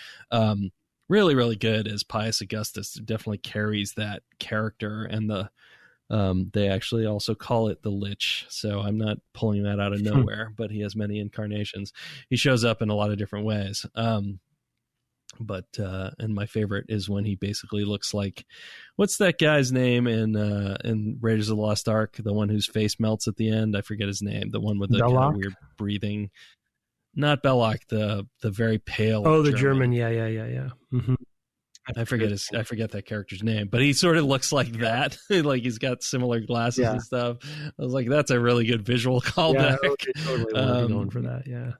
Really, really good as Pious Augustus. It definitely carries that character, and they actually also call it the Lich, so I'm not pulling that out of nowhere, but he has many incarnations. He shows up in a lot of different ways. But my favorite is when he basically looks like, what's that guy's name in Raiders of the Lost Ark, the one whose face melts at the end? I forget his name. The one with the kind of weird breathing. Not Belloc, the very pale. Oh, the German. Yeah. Mm-hmm. I forget that character's name, but he sort of looks like that. Like he's got similar glasses and stuff. I was like, that's a really good visual callback. Yeah, totally going for that. Yeah.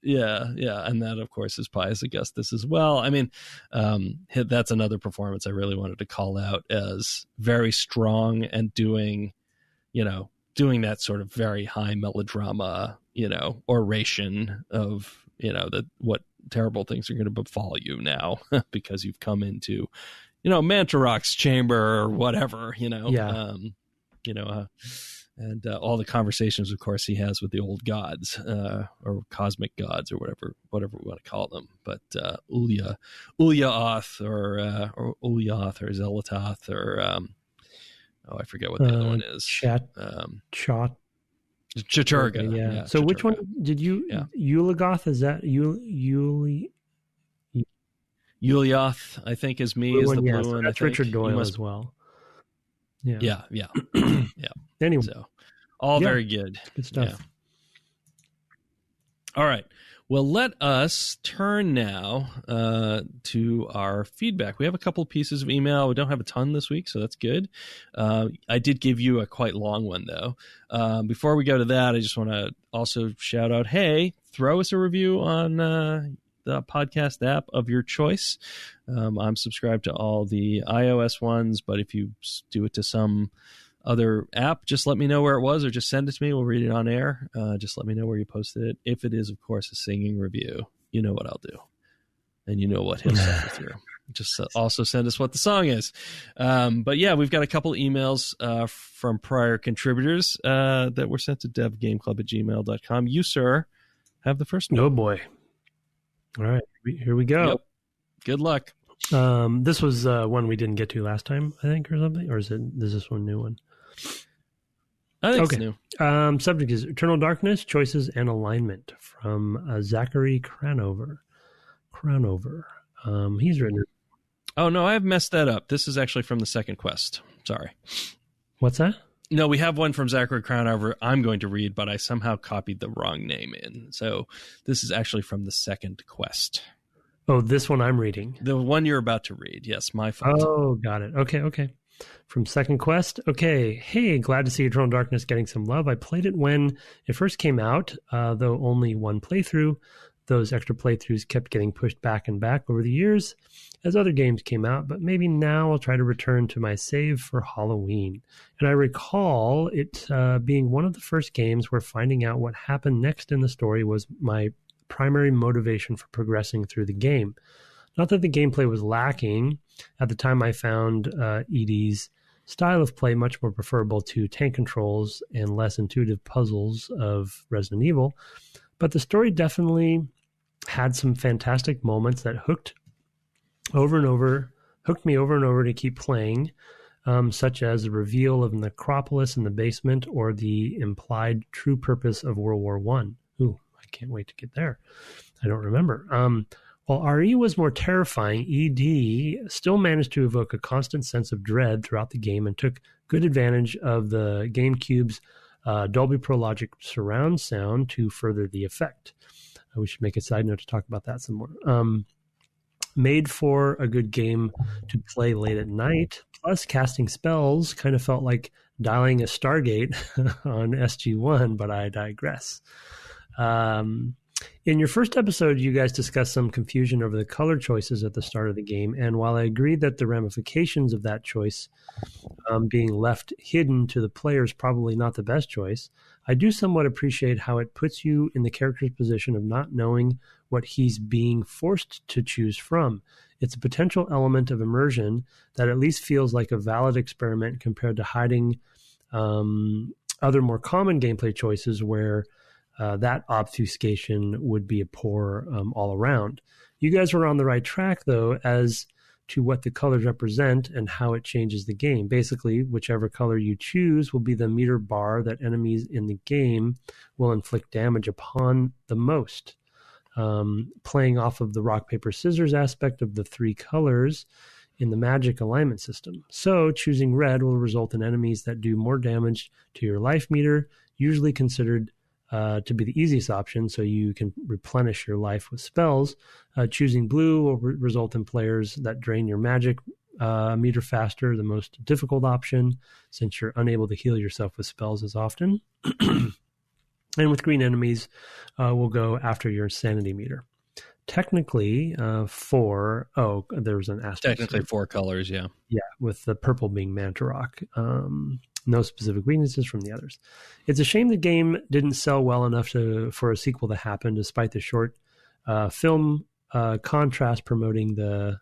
Yeah, and that, of course, is Pious Augustus as well. I mean, that's another performance I really wanted to call out as very strong and doing that sort of very high melodrama, oration of, what terrible things are going to befall you now because you've come into, Mantarok's chamber or whatever, and all the conversations, of course, he has with the old gods or cosmic gods or whatever we want to call them. But Ulyaoth or Ulyaoth or Zelatoth or I forget what the other one is. Chaturga. Yeah. So Chaturga. Which one did you? Yeah. Ulagoth, is that Ulyaoth, I think, is me. Is the blue one? That's Richard Doyle as well. Yeah. Anyway, so all very good. Good stuff. Yeah. All right. Well, let us turn now to our feedback. We have a couple of pieces of email. We don't have a ton this week, so that's good. I did give you a quite long one, though. Before we go to that, I just want to also shout out, hey, throw us a review on the podcast app of your choice. I'm subscribed to all the iOS ones, but if you do it to some other app, just let me know where it was, or just send it to me. We'll read it on air. Just let me know where you posted it. If it is, of course, a singing review, you know what I'll do. And you know what he'll send through. Just also send us what the song is. But yeah, we've got a couple emails from prior contributors that were sent to devgameclub@gmail.com. You, sir, have the first one. Oh, boy. All right, here we go. Yep. Good luck. This was one we didn't get to last time, I think, or something. Or is this one a new one? I think it's new. Subject is Eternal Darkness, Choices and Alignment from Zachary Cranover. He's written it. Oh, no, I've messed that up. This is actually from the second quest. Sorry. What's that? No, we have one from Zachary Crownover I'm going to read, but I somehow copied the wrong name in. So this is actually from the second quest. Oh, this one I'm reading. The one you're about to read. Yes, my fault. Oh, got it. Okay. From second quest. Okay. Hey, glad to see Eternal Darkness getting some love. I played it when it first came out, though only one playthrough. Those extra playthroughs kept getting pushed back and back over the years as other games came out, but maybe now I'll try to return to my save for Halloween. And I recall it being one of the first games where finding out what happened next in the story was my primary motivation for progressing through the game. Not that the gameplay was lacking. At the time, I found ED's style of play much more preferable to tank controls and less intuitive puzzles of Resident Evil, but the story definitely had some fantastic moments that hooked me over and over to keep playing, such as the reveal of the necropolis in the basement or the implied true purpose of World War I. Ooh, I can't wait to get there. I don't remember. While RE was more terrifying, ED still managed to evoke a constant sense of dread throughout the game and took good advantage of the GameCube's Dolby Pro Logic surround sound to further the effect. We should make a side note to talk about that some more. Made for a good game to play late at night, plus casting spells kind of felt like dialing a Stargate on SG-1, but I digress. In your first episode, you guys discussed some confusion over the color choices at the start of the game, and while I agree that the ramifications of that choice being left hidden to the player is probably not the best choice, I do somewhat appreciate how it puts you in the character's position of not knowing what he's being forced to choose from. It's a potential element of immersion that at least feels like a valid experiment compared to hiding other more common gameplay choices where that obfuscation would be a poor all around. You guys were on the right track, though, as to what the colors represent and how it changes the game. Basically, whichever color you choose will be the meter bar that enemies in the game will inflict damage upon the most. Playing off of the rock, paper, scissors aspect of the three colors in the magic alignment system. So choosing red will result in enemies that do more damage to your life meter, usually considered to be the easiest option, so you can replenish your life with spells. Choosing blue will result in players that drain your magic meter faster, the most difficult option, since you're unable to heal yourself with spells as often. And with green enemies, will go after your sanity meter. Technically, there's an asterisk. Technically 4 colors, yeah. Yeah, with the purple being Mantarok. No specific weaknesses from the others. It's a shame the game didn't sell well enough for a sequel to happen, despite the short film contest promoting the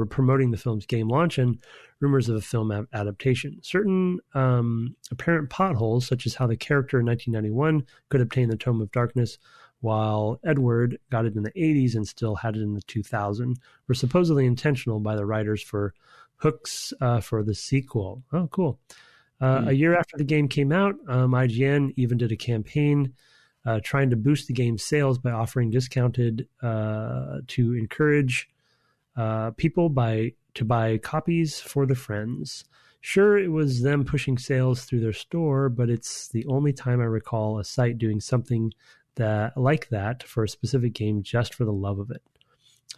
promoting the film's game launch and rumors of a film adaptation. Certain apparent potholes, such as how the character in 1991 could obtain the Tome of Darkness, while Edward got it in the 80s and still had it in the 2000s, were supposedly intentional by the writers for hooks for the sequel. Oh, cool. A year after the game came out, IGN even did a campaign trying to boost the game's sales by offering discounted to encourage people to buy copies for their friends. Sure, it was them pushing sales through their store, but it's the only time I recall a site doing something like that for a specific game just for the love of it.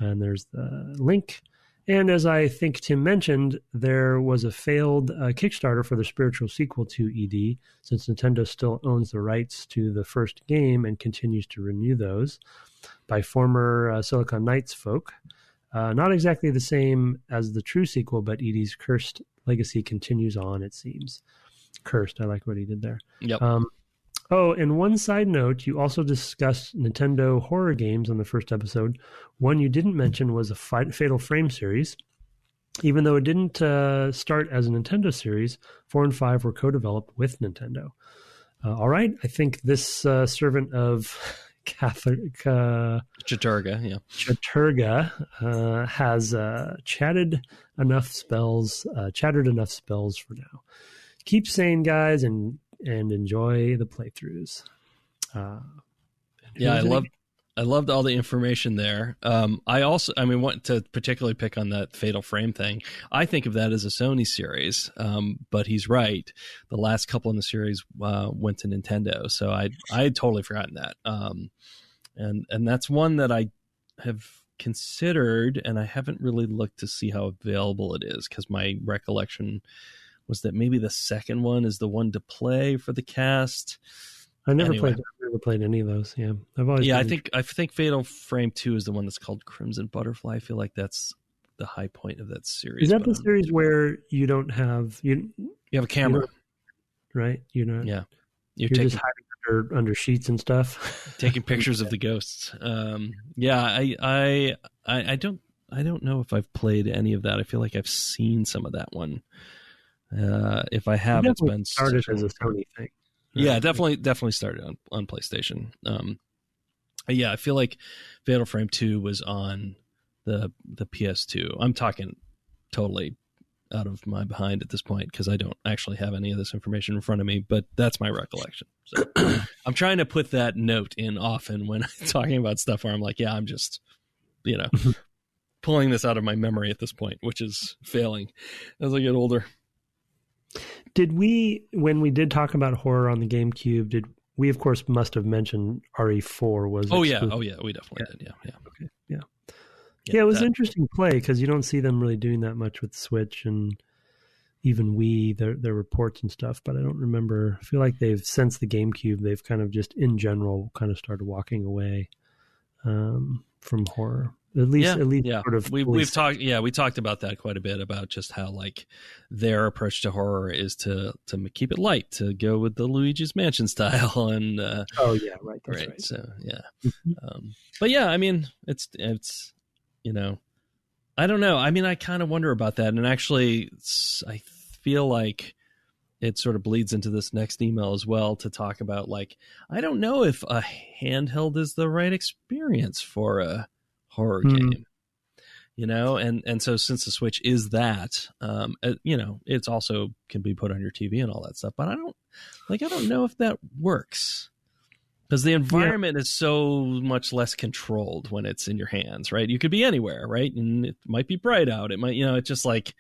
And there's the link. And as I think Tim mentioned, there was a failed Kickstarter for the spiritual sequel to ED, since Nintendo still owns the rights to the first game and continues to renew those, by former Silicon Knights folk. Not exactly the same as the true sequel, but ED's cursed legacy continues on, it seems. Cursed, I like what he did there. Yep. And one side note, you also discussed Nintendo horror games on the first episode. One you didn't mention was a Fatal Frame series. Even though it didn't start as a Nintendo series, 4 and 5 were co-developed with Nintendo. All right, I think this servant of Chaturga, Chaturga has chattered enough spells for now. Keep sane, guys, and enjoy the playthroughs. I loved all the information there. I want to particularly pick on that Fatal Frame thing. I think of that as a Sony series, but he's right. The last couple in the series went to Nintendo, so I had totally forgotten that. And that's one that I have considered, and I haven't really looked to see how available it is, because my recollection was that maybe the second one is the one to play for the cast. I've never played any of those. Yeah, I think Fatal Frame 2 is the one that's called Crimson Butterfly. I feel like that's the high point of that series. Is that the series where you don't have you have a camera, right? You're taking, just hiding under sheets and stuff, taking pictures of the ghosts. I don't know if I've played any of that. I feel like I've seen some of that one. If I have, it's been started as a Sony thing. Yeah, definitely started on PlayStation. I feel like Fatal Frame 2 was on the PS2. I'm talking totally out of my behind at this point, because I don't actually have any of this information in front of me, but that's my recollection. So I'm trying to put that note in often when I'm talking about stuff where I'm like, I'm just, pulling this out of my memory at this point, which is failing as I get older. Did we, when we did talk about horror on the GameCube, we of course must have mentioned RE4 was exclusive. We definitely did. Okay. Yeah, it was an interesting play, because you don't see them really doing that much with Switch and even Wii, their reports and stuff, but I don't remember. I feel like since the GameCube, they've kind of just in general kind of started walking away from horror. At least sort of we talked about that quite a bit, about just how like their approach to horror is to keep it light, to go with the Luigi's Mansion style, and that's right. So but I mean, it's I don't know. I mean, I kind of wonder about that, and actually, I feel like it sort of bleeds into this next email as well, to talk about, like, I don't know if a handheld is the right experience for a horror game, and so since the Switch is that, it's also can be put on your TV and all that stuff, but I don't know if that works, because the environment is so much less controlled when it's in your hands, right? You could be anywhere, right? And it might be bright out. It might, it's just like,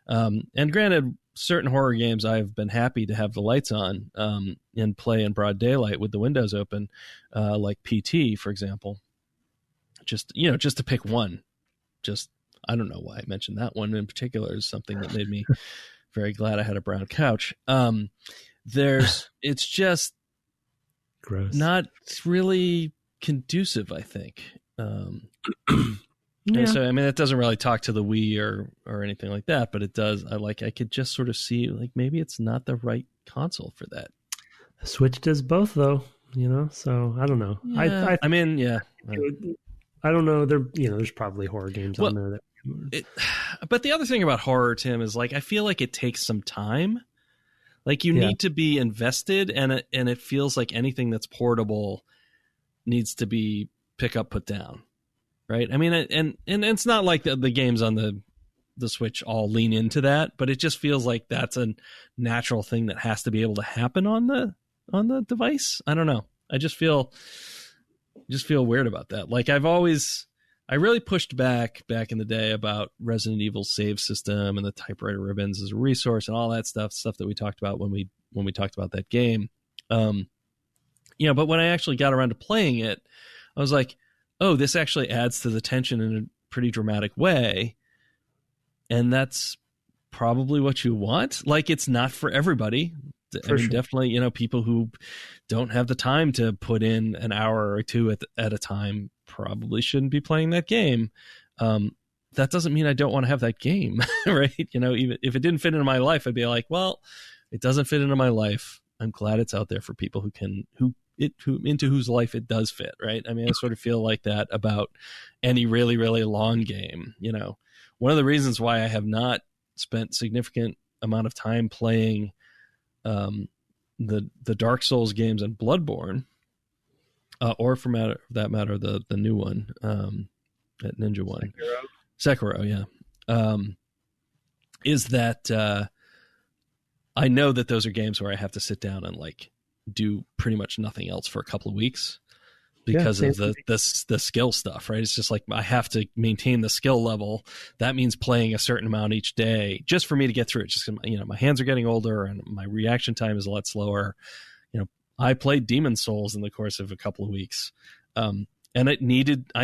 and granted, certain horror games I've been happy to have the lights on and play in broad daylight with the windows open, like PT, for example. Just to pick one. I don't know why I mentioned that one in particular, is something that made me very glad I had a brown couch. It's just gross, not really conducive, I think. And so, I mean, it doesn't really talk to the Wii or anything like that, but it does. I could just sort of see, like, maybe it's not the right console for that. The Switch does both, though, so I don't know. Yeah. I don't know. There's probably horror games on there but the other thing about horror, Tim, is like, I feel like it takes some time. Like, you need to be invested, and it feels like anything that's portable needs to be pick up, put down. Right. I mean, and it's not like the games on the Switch all lean into that, but it just feels like that's a natural thing that has to be able to happen on the device. I don't know. I just feel weird about that. Like, I really pushed back in the day about Resident Evil save system and the typewriter ribbons as a resource and all that stuff that we talked about when we talked about that game. But when I actually got around to playing it, I was like, oh, this actually adds to the tension in a pretty dramatic way. And that's probably what you want. Like, it's not for everybody. Definitely, people who don't have the time to put in an hour or two at a time probably shouldn't be playing that game. That doesn't mean I don't want to have that game, right? Even if it didn't fit into my life, I'd be like, well, it doesn't fit into my life. I'm glad it's out there for people into whose life it does fit, right? I mean, I sort of feel like that about any really, really long game. One of the reasons why I have not spent significant amount of time playing the Dark Souls games and Bloodborne or for that matter, the new one, that ninja one, Sekiro, yeah, is that I know that those are games where I have to sit down and like do pretty much nothing else for a couple of weeks because of the skill stuff, right? It's just like I have to maintain the skill level. That means playing a certain amount each day just for me to get through it. Just, my hands are getting older and my reaction time is a lot slower. I played Demon Souls in the course of a couple of weeks. And I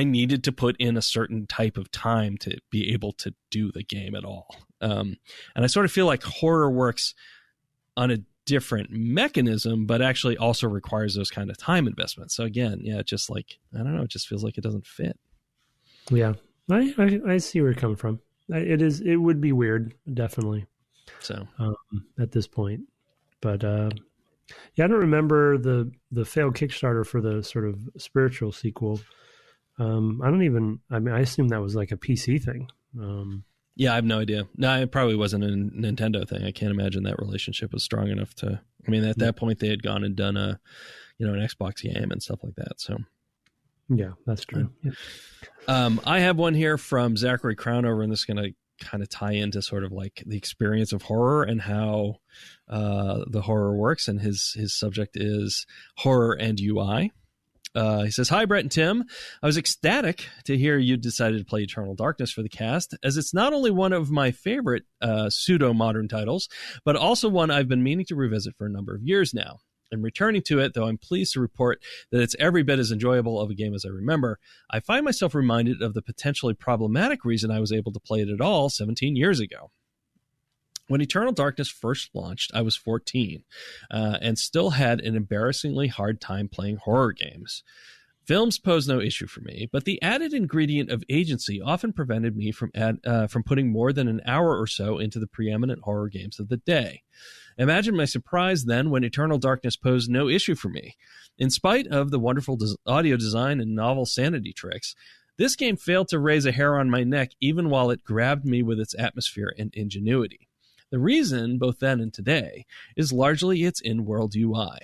needed to put in a certain type of time to be able to do the game at all. And I sort of feel like horror works on a different mechanism, but actually also requires those kind of time investments. So again, yeah, just like, I don't know, it just feels like it doesn't fit. Yeah. I see where you're coming from. It would be weird, definitely. So at this point, but, yeah, I don't remember the failed Kickstarter for the sort of spiritual sequel. I assume that was like a PC thing. Yeah, I have no idea. No, it probably wasn't a Nintendo thing. I can't imagine that relationship was strong enough to, at that point they had gone and done an Xbox game and stuff like that. So yeah, that's true. Yeah. I have one here from Zachary Crownover, and this is going to kind of tie into sort of like the experience of horror and how the horror works, and his subject is horror and UI. He says, "Hi, Brett and Tim. I was ecstatic to hear you decided to play Eternal Darkness for the cast, as it's not only one of my favorite pseudo-modern titles, but also one I've been meaning to revisit for a number of years now. And returning to it, though I'm pleased to report that it's every bit as enjoyable of a game as I remember, I find myself reminded of the potentially problematic reason I was able to play it at all 17 years ago. When Eternal Darkness first launched, I was 14 and still had an embarrassingly hard time playing horror games. Films pose no issue for me, but the added ingredient of agency often prevented me from putting more than an hour or so into the preeminent horror games of the day. Imagine my surprise then when Eternal Darkness posed no issue for me. In spite of the wonderful audio design and novel sanity tricks, this game failed to raise a hair on my neck even while it grabbed me with its atmosphere and ingenuity. The reason, both then and today, is largely its in-world UI.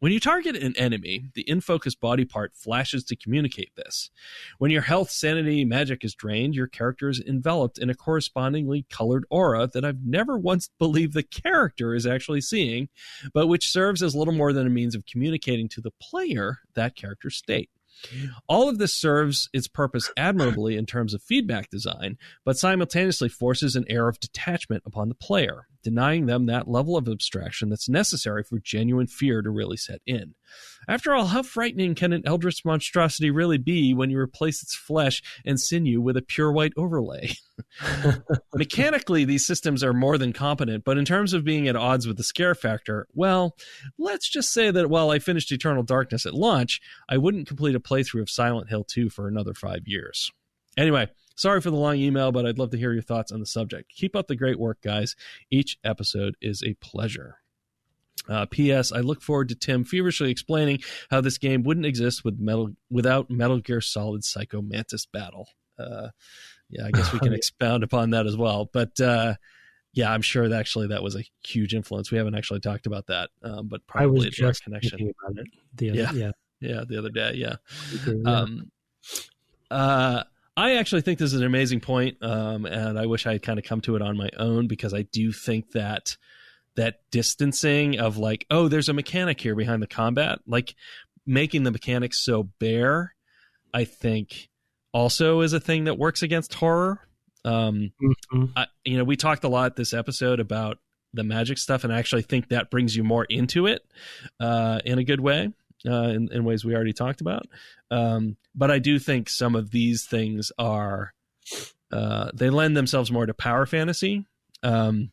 When you target an enemy, the in-focus body part flashes to communicate this. When your health, sanity, magic is drained, your character is enveloped in a correspondingly colored aura that I've never once believed the character is actually seeing, but which serves as little more than a means of communicating to the player that character's state. All of this serves its purpose admirably in terms of feedback design, but simultaneously forces an air of detachment upon the player, denying them that level of abstraction that's necessary for genuine fear to really set in. After all, how frightening can an eldritch monstrosity really be when you replace its flesh and sinew with a pure white overlay? Mechanically, these systems are more than competent, but in terms of being at odds with the scare factor, well, let's just say that while I finished Eternal Darkness at launch, I wouldn't complete a playthrough of Silent Hill 2 for another 5 years. Anyway, sorry for the long email, but I'd love to hear your thoughts on the subject. Keep up the great work, guys. Each episode is a pleasure. P.S. I look forward to Tim feverishly explaining how this game wouldn't exist without Metal Gear Solid Psycho Mantis Battle. Yeah, I guess we can expound upon that as well. But yeah, I'm sure that actually that was a huge influence. We haven't actually talked about that, but probably a direct connection. Thinking about it the other day. Yeah. Yeah. I actually think this is an amazing point, and I wish I had kind of come to it on my own, because I do think that distancing of like, oh, there's a mechanic here behind the combat, like making the mechanics so bare, I think also is a thing that works against horror. We talked a lot this episode about the magic stuff, and I actually think that brings you more into it in a good way, in ways we already talked about. But I do think some of these things are they lend themselves more to power fantasy. And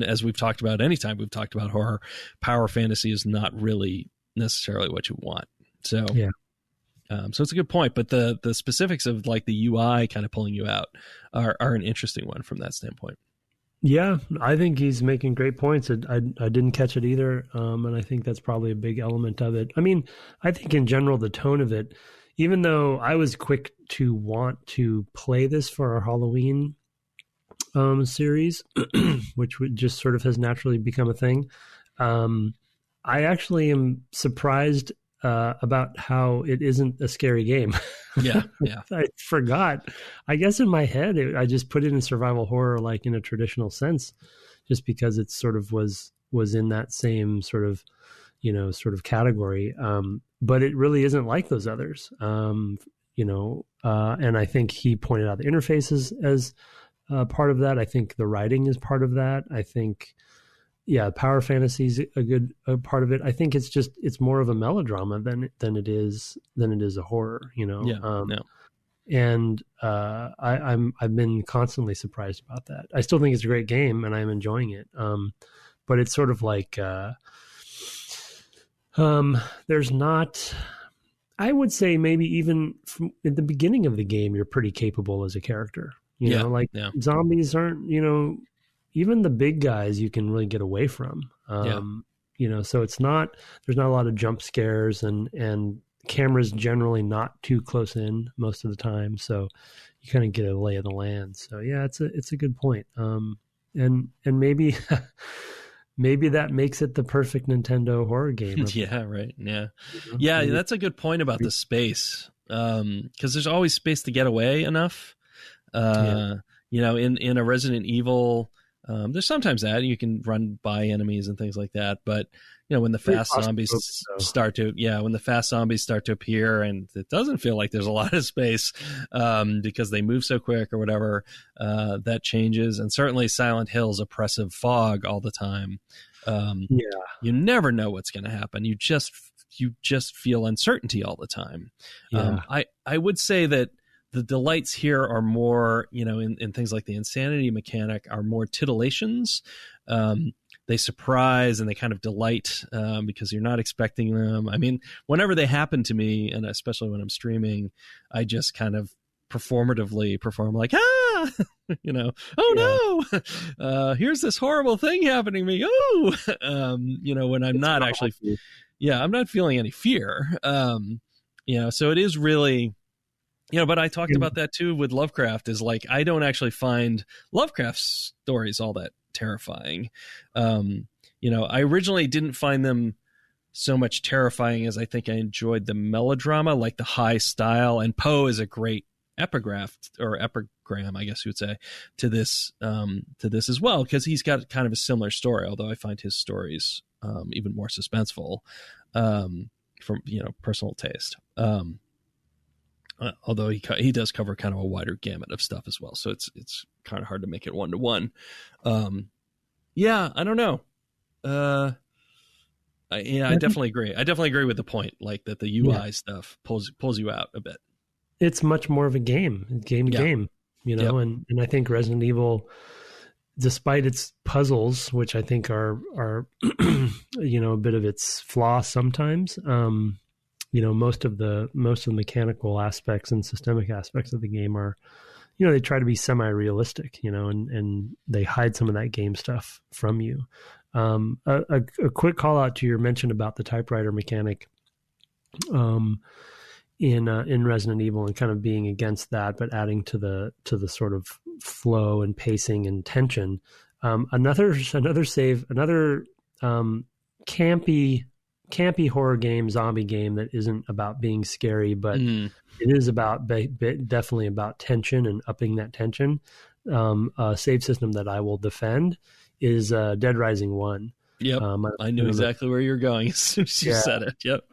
as we've talked about, anytime we've talked about horror, power fantasy is not really necessarily what you want. So yeah. So it's a good point, but the specifics of like the UI kind of pulling you out are an interesting one from that standpoint. Yeah, I think he's making great points. I didn't catch it either, and I think that's probably a big element of it. I mean, I think in general the tone of it, even though I was quick to want to play this for our Halloween series, which would just sort of has naturally become a thing, I actually am surprised about how it isn't a scary game. Yeah, yeah. I forgot. I guess in my head, I just put it in survival horror, like in a traditional sense, just because it sort of was in that same sort of, sort of category. But it really isn't like those others. And I think he pointed out the interfaces as part of that. I think the writing is part of that. I think, power fantasy is a good part of it. I think it's more of a melodrama than it is a horror, Yeah. And I've been constantly surprised about that. I still think it's a great game and I'm enjoying it. But it's sort of like there's not. I would say maybe even from at the beginning of the game, you're pretty capable as a character. Zombies aren't, even the big guys you can really get away from. So there's not a lot of jump scares and cameras generally not too close in most of the time. So you kind of get a lay of the land. So yeah, it's a good point. And maybe, maybe that makes it the perfect Nintendo horror game. Yeah. Right. Yeah. Yeah. That's a good point about the space. 'Cause there's always space to get away enough. In a Resident Evil, there's sometimes that you can run by enemies and things like that, but when the fast zombies start to appear, and it doesn't feel like there's a lot of space because they move so quick or whatever, that changes. And certainly Silent Hill's oppressive fog all the time. You never know what's going to happen. You just feel uncertainty all the time. I would say that the delights here are more, in things like the insanity mechanic, are more titillations. They surprise and they kind of delight because you're not expecting them. I mean, whenever they happen to me, and especially when I'm streaming, I just kind of performatively perform like, no, here's this horrible thing happening to me. When I'm not actually, I'm not feeling any fear. So it is really, but I talked about that too with Lovecraft, is like, I don't actually find Lovecraft stories all that terrifying. I originally didn't find them so much terrifying as I think I enjoyed the melodrama, like the high style. And Poe is a great epigram, I guess you would say, to this as well, because he's got kind of a similar story, although I find his stories even more suspenseful from personal taste. Although he does cover kind of a wider gamut of stuff as well, so it's kind of hard to make it 1-to-1. I don't know. I definitely agree. I definitely agree with the point, like that the UI stuff pulls you out a bit. It's much more of a game, and I think Resident Evil, despite its puzzles, which I think are a bit of its flaw sometimes. Most of the mechanical aspects and systemic aspects of the game are, they try to be semi-realistic, and they hide some of that game stuff from you. A quick call out to your mention about the typewriter mechanic in Resident Evil, and kind of being against that, but adding to the sort of flow and pacing and tension. Another campy horror game, zombie game that isn't about being scary, but it is about definitely about tension and upping that tension. A save system that I will defend is Dead Rising 1. Yep, I knew exactly where you're going as soon as you said it. Yep.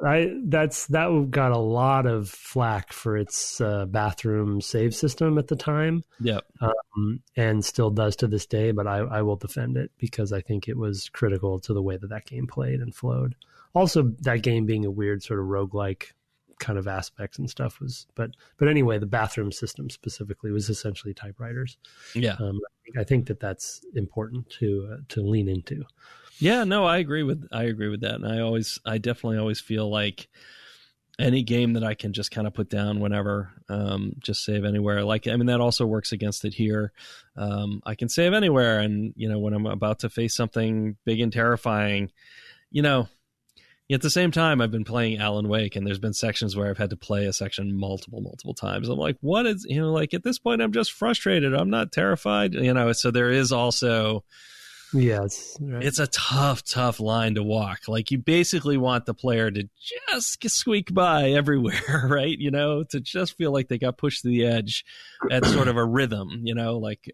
That got a lot of flack for its bathroom save system at the time. Yep. And still does to this day, but I will defend it because I think it was critical to the way that game played and flowed. Also, that game being a weird sort of roguelike kind of aspects and stuff was, but anyway, the bathroom system specifically was essentially typewriters. Yeah. I think that's important to lean into. Yeah, no, I agree with that. And I definitely always feel like any game that I can just kind of put down whenever, just save anywhere. That also works against it here. I can save anywhere. And, when I'm about to face something big and terrifying, at the same time, I've been playing Alan Wake, and there's been sections where I've had to play a section multiple times. I'm like, what is, at this point, I'm just frustrated. I'm not terrified, so there is also, Yes, right. It's a tough line to walk. Like, you basically want the player to just squeak by everywhere, right? You know, to just feel like they got pushed to the edge at sort of a rhythm, you know, like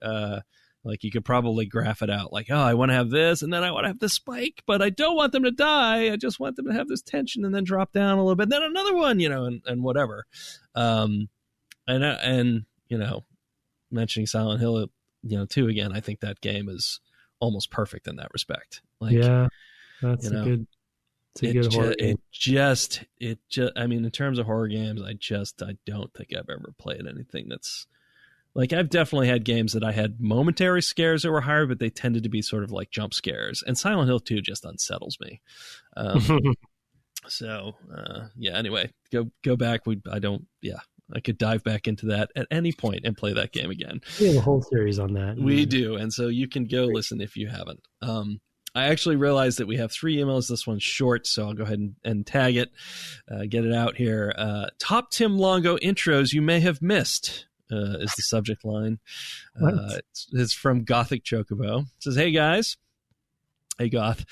you could probably graph it out. Like, oh, I want to have this, and then I want to have this spike, but I don't want them to die. I just want them to have this tension and then drop down a little bit, then another one, you know, and whatever. And you know, mentioning Silent Hill, you know, 2 again, I think that game is almost perfect in that respect. Like, yeah, that's you know, a good horror game. It just, I mean, in terms of horror games, I don't think I've ever played anything that's like, I've definitely had games that I had momentary scares that were higher, but they tended to be sort of like jump scares. And Silent Hill 2 just unsettles me. So, yeah, anyway, go back. I could dive back into that at any point and play that game again. We have a whole series on that. We do. And so you can go listen if you haven't. I actually realized that we have 3 emails. This one's short, so I'll go ahead and tag it, get it out here. Top Tim Longo intros you may have missed is the subject line. It's from Gothic Chocobo. It says, hey guys. Hey Goth,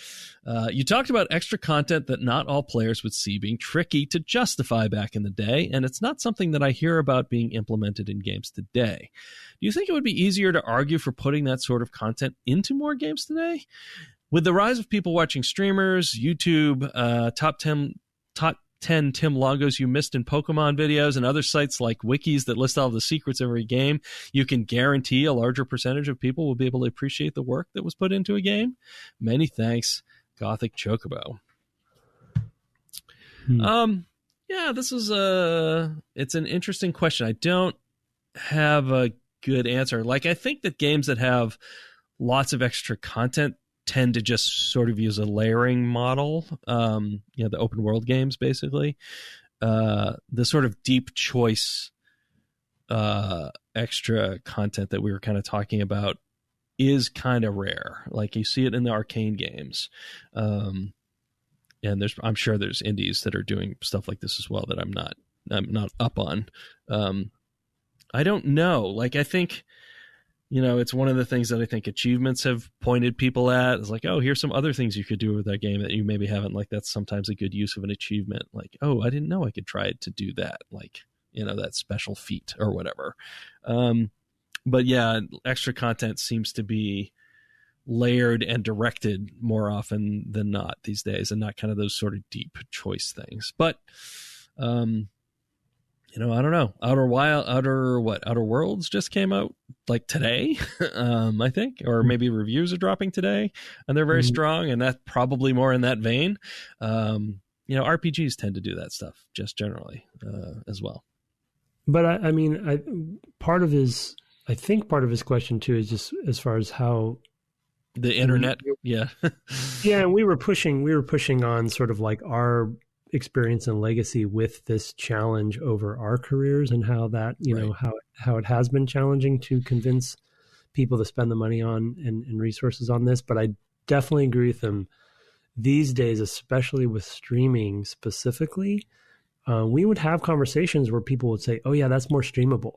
you talked about extra content that not all players would see being tricky to justify back in the day, and it's not something that I hear about being implemented in games today. Do you think it would be easier to argue for putting that sort of content into more games today? With the rise of people watching streamers, YouTube, top 10 Tim Longos you missed in Pokemon videos, and other sites like wikis that list all the secrets of every game, you can guarantee a larger percentage of people will be able to appreciate the work that was put into a game. Many thanks, Gothic Chocobo. Yeah, this is it's an interesting question. I don't have a good answer. Like, I think that games that have lots of extra content tend to just sort of use a layering model, you know, the open world games, basically. The sort of deep choice extra content that we were kind of talking about is kind of rare. Like, you see it in the arcane games. And I'm sure there's indies that are doing stuff like this as well that I'm not up on. I don't know. Like, I think, you know, it's one of the things that I think achievements have pointed people at. It's like, oh, here's some other things you could do with that game that you maybe haven't. Like, that's sometimes a good use of an achievement. Like, oh, I didn't know I could try to do that. Like, you know, that special feat or whatever. But yeah, extra content seems to be layered and directed more often than not these days, and not kind of those sort of deep choice things. But, you know, I don't know. Outer Worlds just came out like today, I think, or maybe reviews are dropping today, and they're very strong, and that's probably more in that vein. You know, RPGs tend to do that stuff just generally as well. But I mean, I think part of his question too is just as far as how the internet, yeah, and we were pushing on sort of like our experience and legacy with this challenge over our careers, and how that, you know, how it has been challenging to convince people to spend the money on and resources on this. But I definitely agree with them. These days, especially with streaming specifically, we would have conversations where people would say, oh yeah, that's more streamable.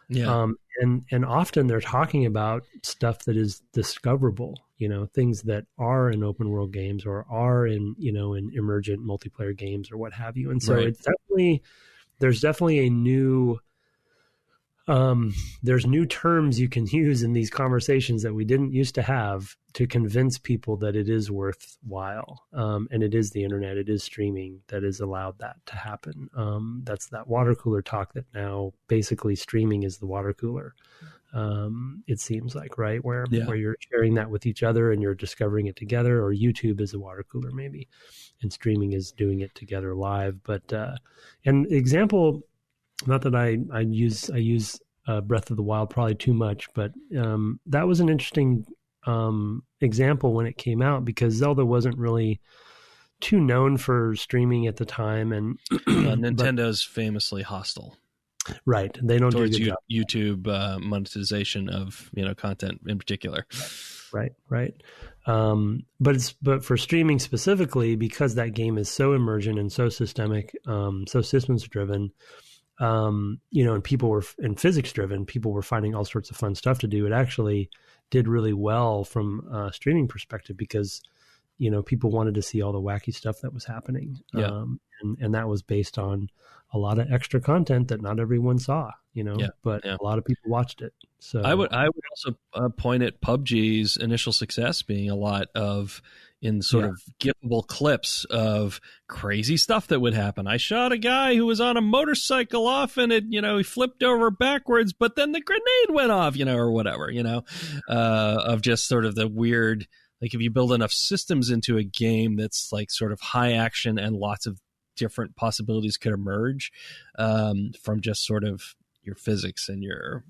Yeah. And often they're talking about stuff that is discoverable, you know, things that are in open world games or are in, you know, in emergent multiplayer games or what have you. And so there's definitely a new, there's new terms you can use in these conversations that we didn't used to have to convince people that it is worthwhile. And it is the internet, it is streaming that has allowed that to happen. That's that water cooler talk that now basically streaming is the water cooler. It seems like, right? Where you're sharing that with each other and you're discovering it together, or YouTube is a water cooler maybe, and streaming is doing it together live. But, and example, not that I use Breath of the Wild probably too much, but that was an interesting example when it came out, because Zelda wasn't really too known for streaming at the time, and Nintendo's famously hostile. Right, they don't do good YouTube monetization of, you know, content in particular. Right. But for streaming specifically, because that game is so emergent and so systemic, so systems driven, and people were in physics driven, people were finding all sorts of fun stuff to do. It actually did really well from a streaming perspective because, people wanted to see all the wacky stuff that was happening. Yeah. And that was based on a lot of extra content that not everyone saw, but a lot of people watched it. So I would also point at PUBG's initial success being a lot of in sort of giffable clips of crazy stuff that would happen. I shot a guy who was on a motorcycle off and it, he flipped over backwards, but then the grenade went off, or whatever, of just sort of the weird, like if you build enough systems into a game that's like sort of high action and lots of different possibilities could emerge from just sort of your physics and your,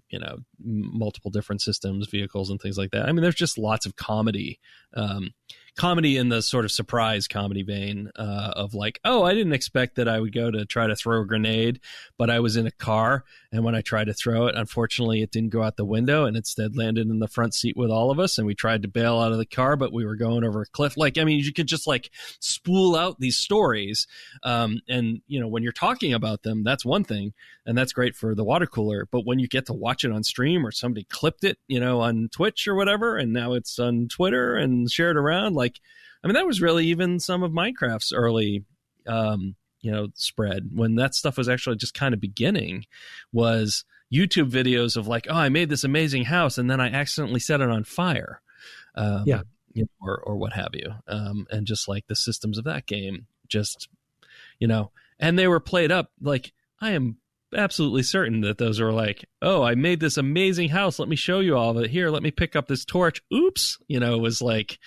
multiple different systems, vehicles and things like that. I mean, there's just lots of comedy in the sort of surprise comedy vein of like, oh, I didn't expect that I would go to try to throw a grenade, but I was in a car. And when I tried to throw it, unfortunately, it didn't go out the window and instead landed in the front seat with all of us. And we tried to bail out of the car, but we were going over a cliff. Like, I mean, you could just like spool out these stories. And, when you're talking about them, that's one thing. And that's great for the water cooler. But when you get to watch it on stream or somebody clipped it, on Twitch or whatever, and now it's on Twitter and shared around, like, I mean, that was really even some of Minecraft's early, spread when that stuff was actually just kind of beginning, was YouTube videos of like, oh, I made this amazing house and then I accidentally set it on fire, or what have you. And just like the systems of that game, just, and they were played up. Like, I am absolutely certain that those are like, oh, I made this amazing house. Let me show you all of it. Here, let me pick up this torch. Oops. It was like,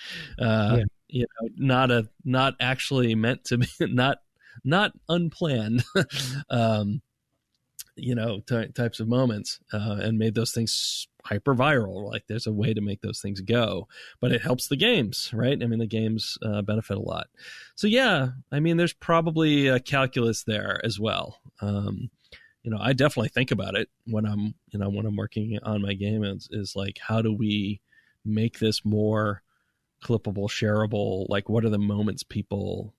not actually meant to be, not unplanned, types of moments, and made those things hyper viral. Like there's a way to make those things go, but it helps the games, right? I mean, the games benefit a lot. So yeah, I mean, there's probably a calculus there as well. I definitely think about it when I'm working on my game is like, how do we make this more clippable, shareable? Like, what are the moments people,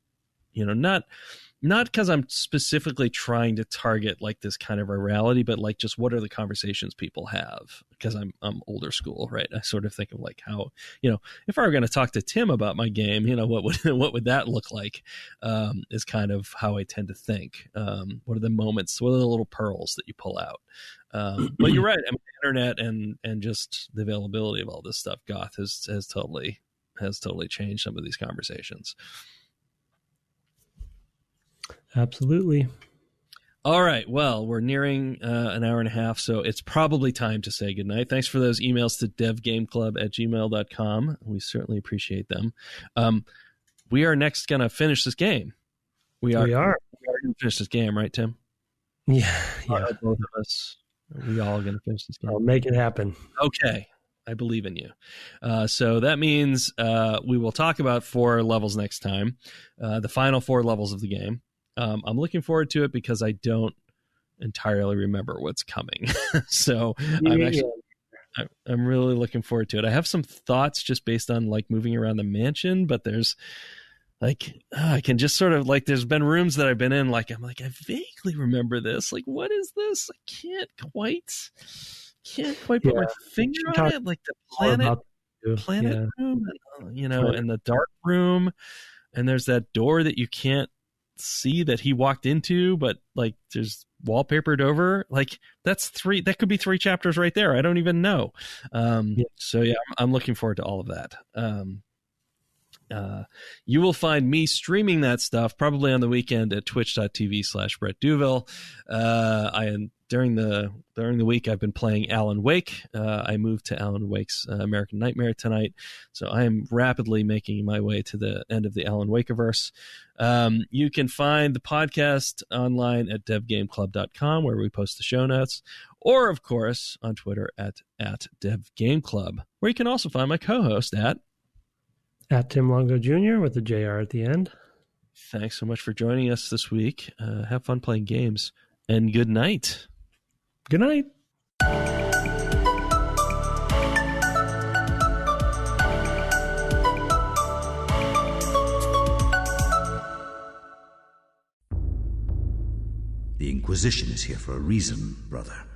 not because I'm specifically trying to target like this kind of virality, but like just what are the conversations people have? Because I'm older school, right? I sort of think of like how, if I were going to talk to Tim about my game, what would that look like? Is kind of how I tend to think. What are the moments? What are the little pearls that you pull out? But you're right. I mean, the internet and just the availability of all this stuff, Goth has totally changed some of these conversations. Absolutely. All right. Well, we're nearing an hour and a half, so it's probably time to say goodnight. Thanks for those emails to devgameclub@gmail.com. We certainly appreciate them. We are next going to finish this game. We are going to finish this game, right, Tim? Yeah. Both of us. We all going to finish this game. I'll make it happen. Okay. I believe in you. So that means we will talk about 4 levels next time, the final 4 levels of the game. I'm looking forward to it because I don't entirely remember what's coming. So I'm really looking forward to it. I have some thoughts just based on like moving around the mansion, but there's like, I can just sort of like, there's been rooms that I've been in. Like, I'm like, I vaguely remember this. Like, what is this? I can't quite put my finger on it. Like the planet room, and the dark room. And there's that door that you can't see that he walked into, but like there's wallpapered over. Like that could be 3 chapters right there. I don't even know. So yeah, I'm looking forward to all of that. You will find me streaming that stuff probably on the weekend at twitch.tv/Brett Douville. During the week, I've been playing Alan Wake. I moved to Alan Wake's American Nightmare tonight, so I am rapidly making my way to the end of the Alan Wakeverse. You can find the podcast online at devgameclub.com, where we post the show notes, or of course on Twitter at devgameclub, where you can also find my co-host at Tim Longo Jr. with the JR at the end. Thanks so much for joining us this week. Have fun playing games, and good night. Good night. The Inquisition is here for a reason, brother.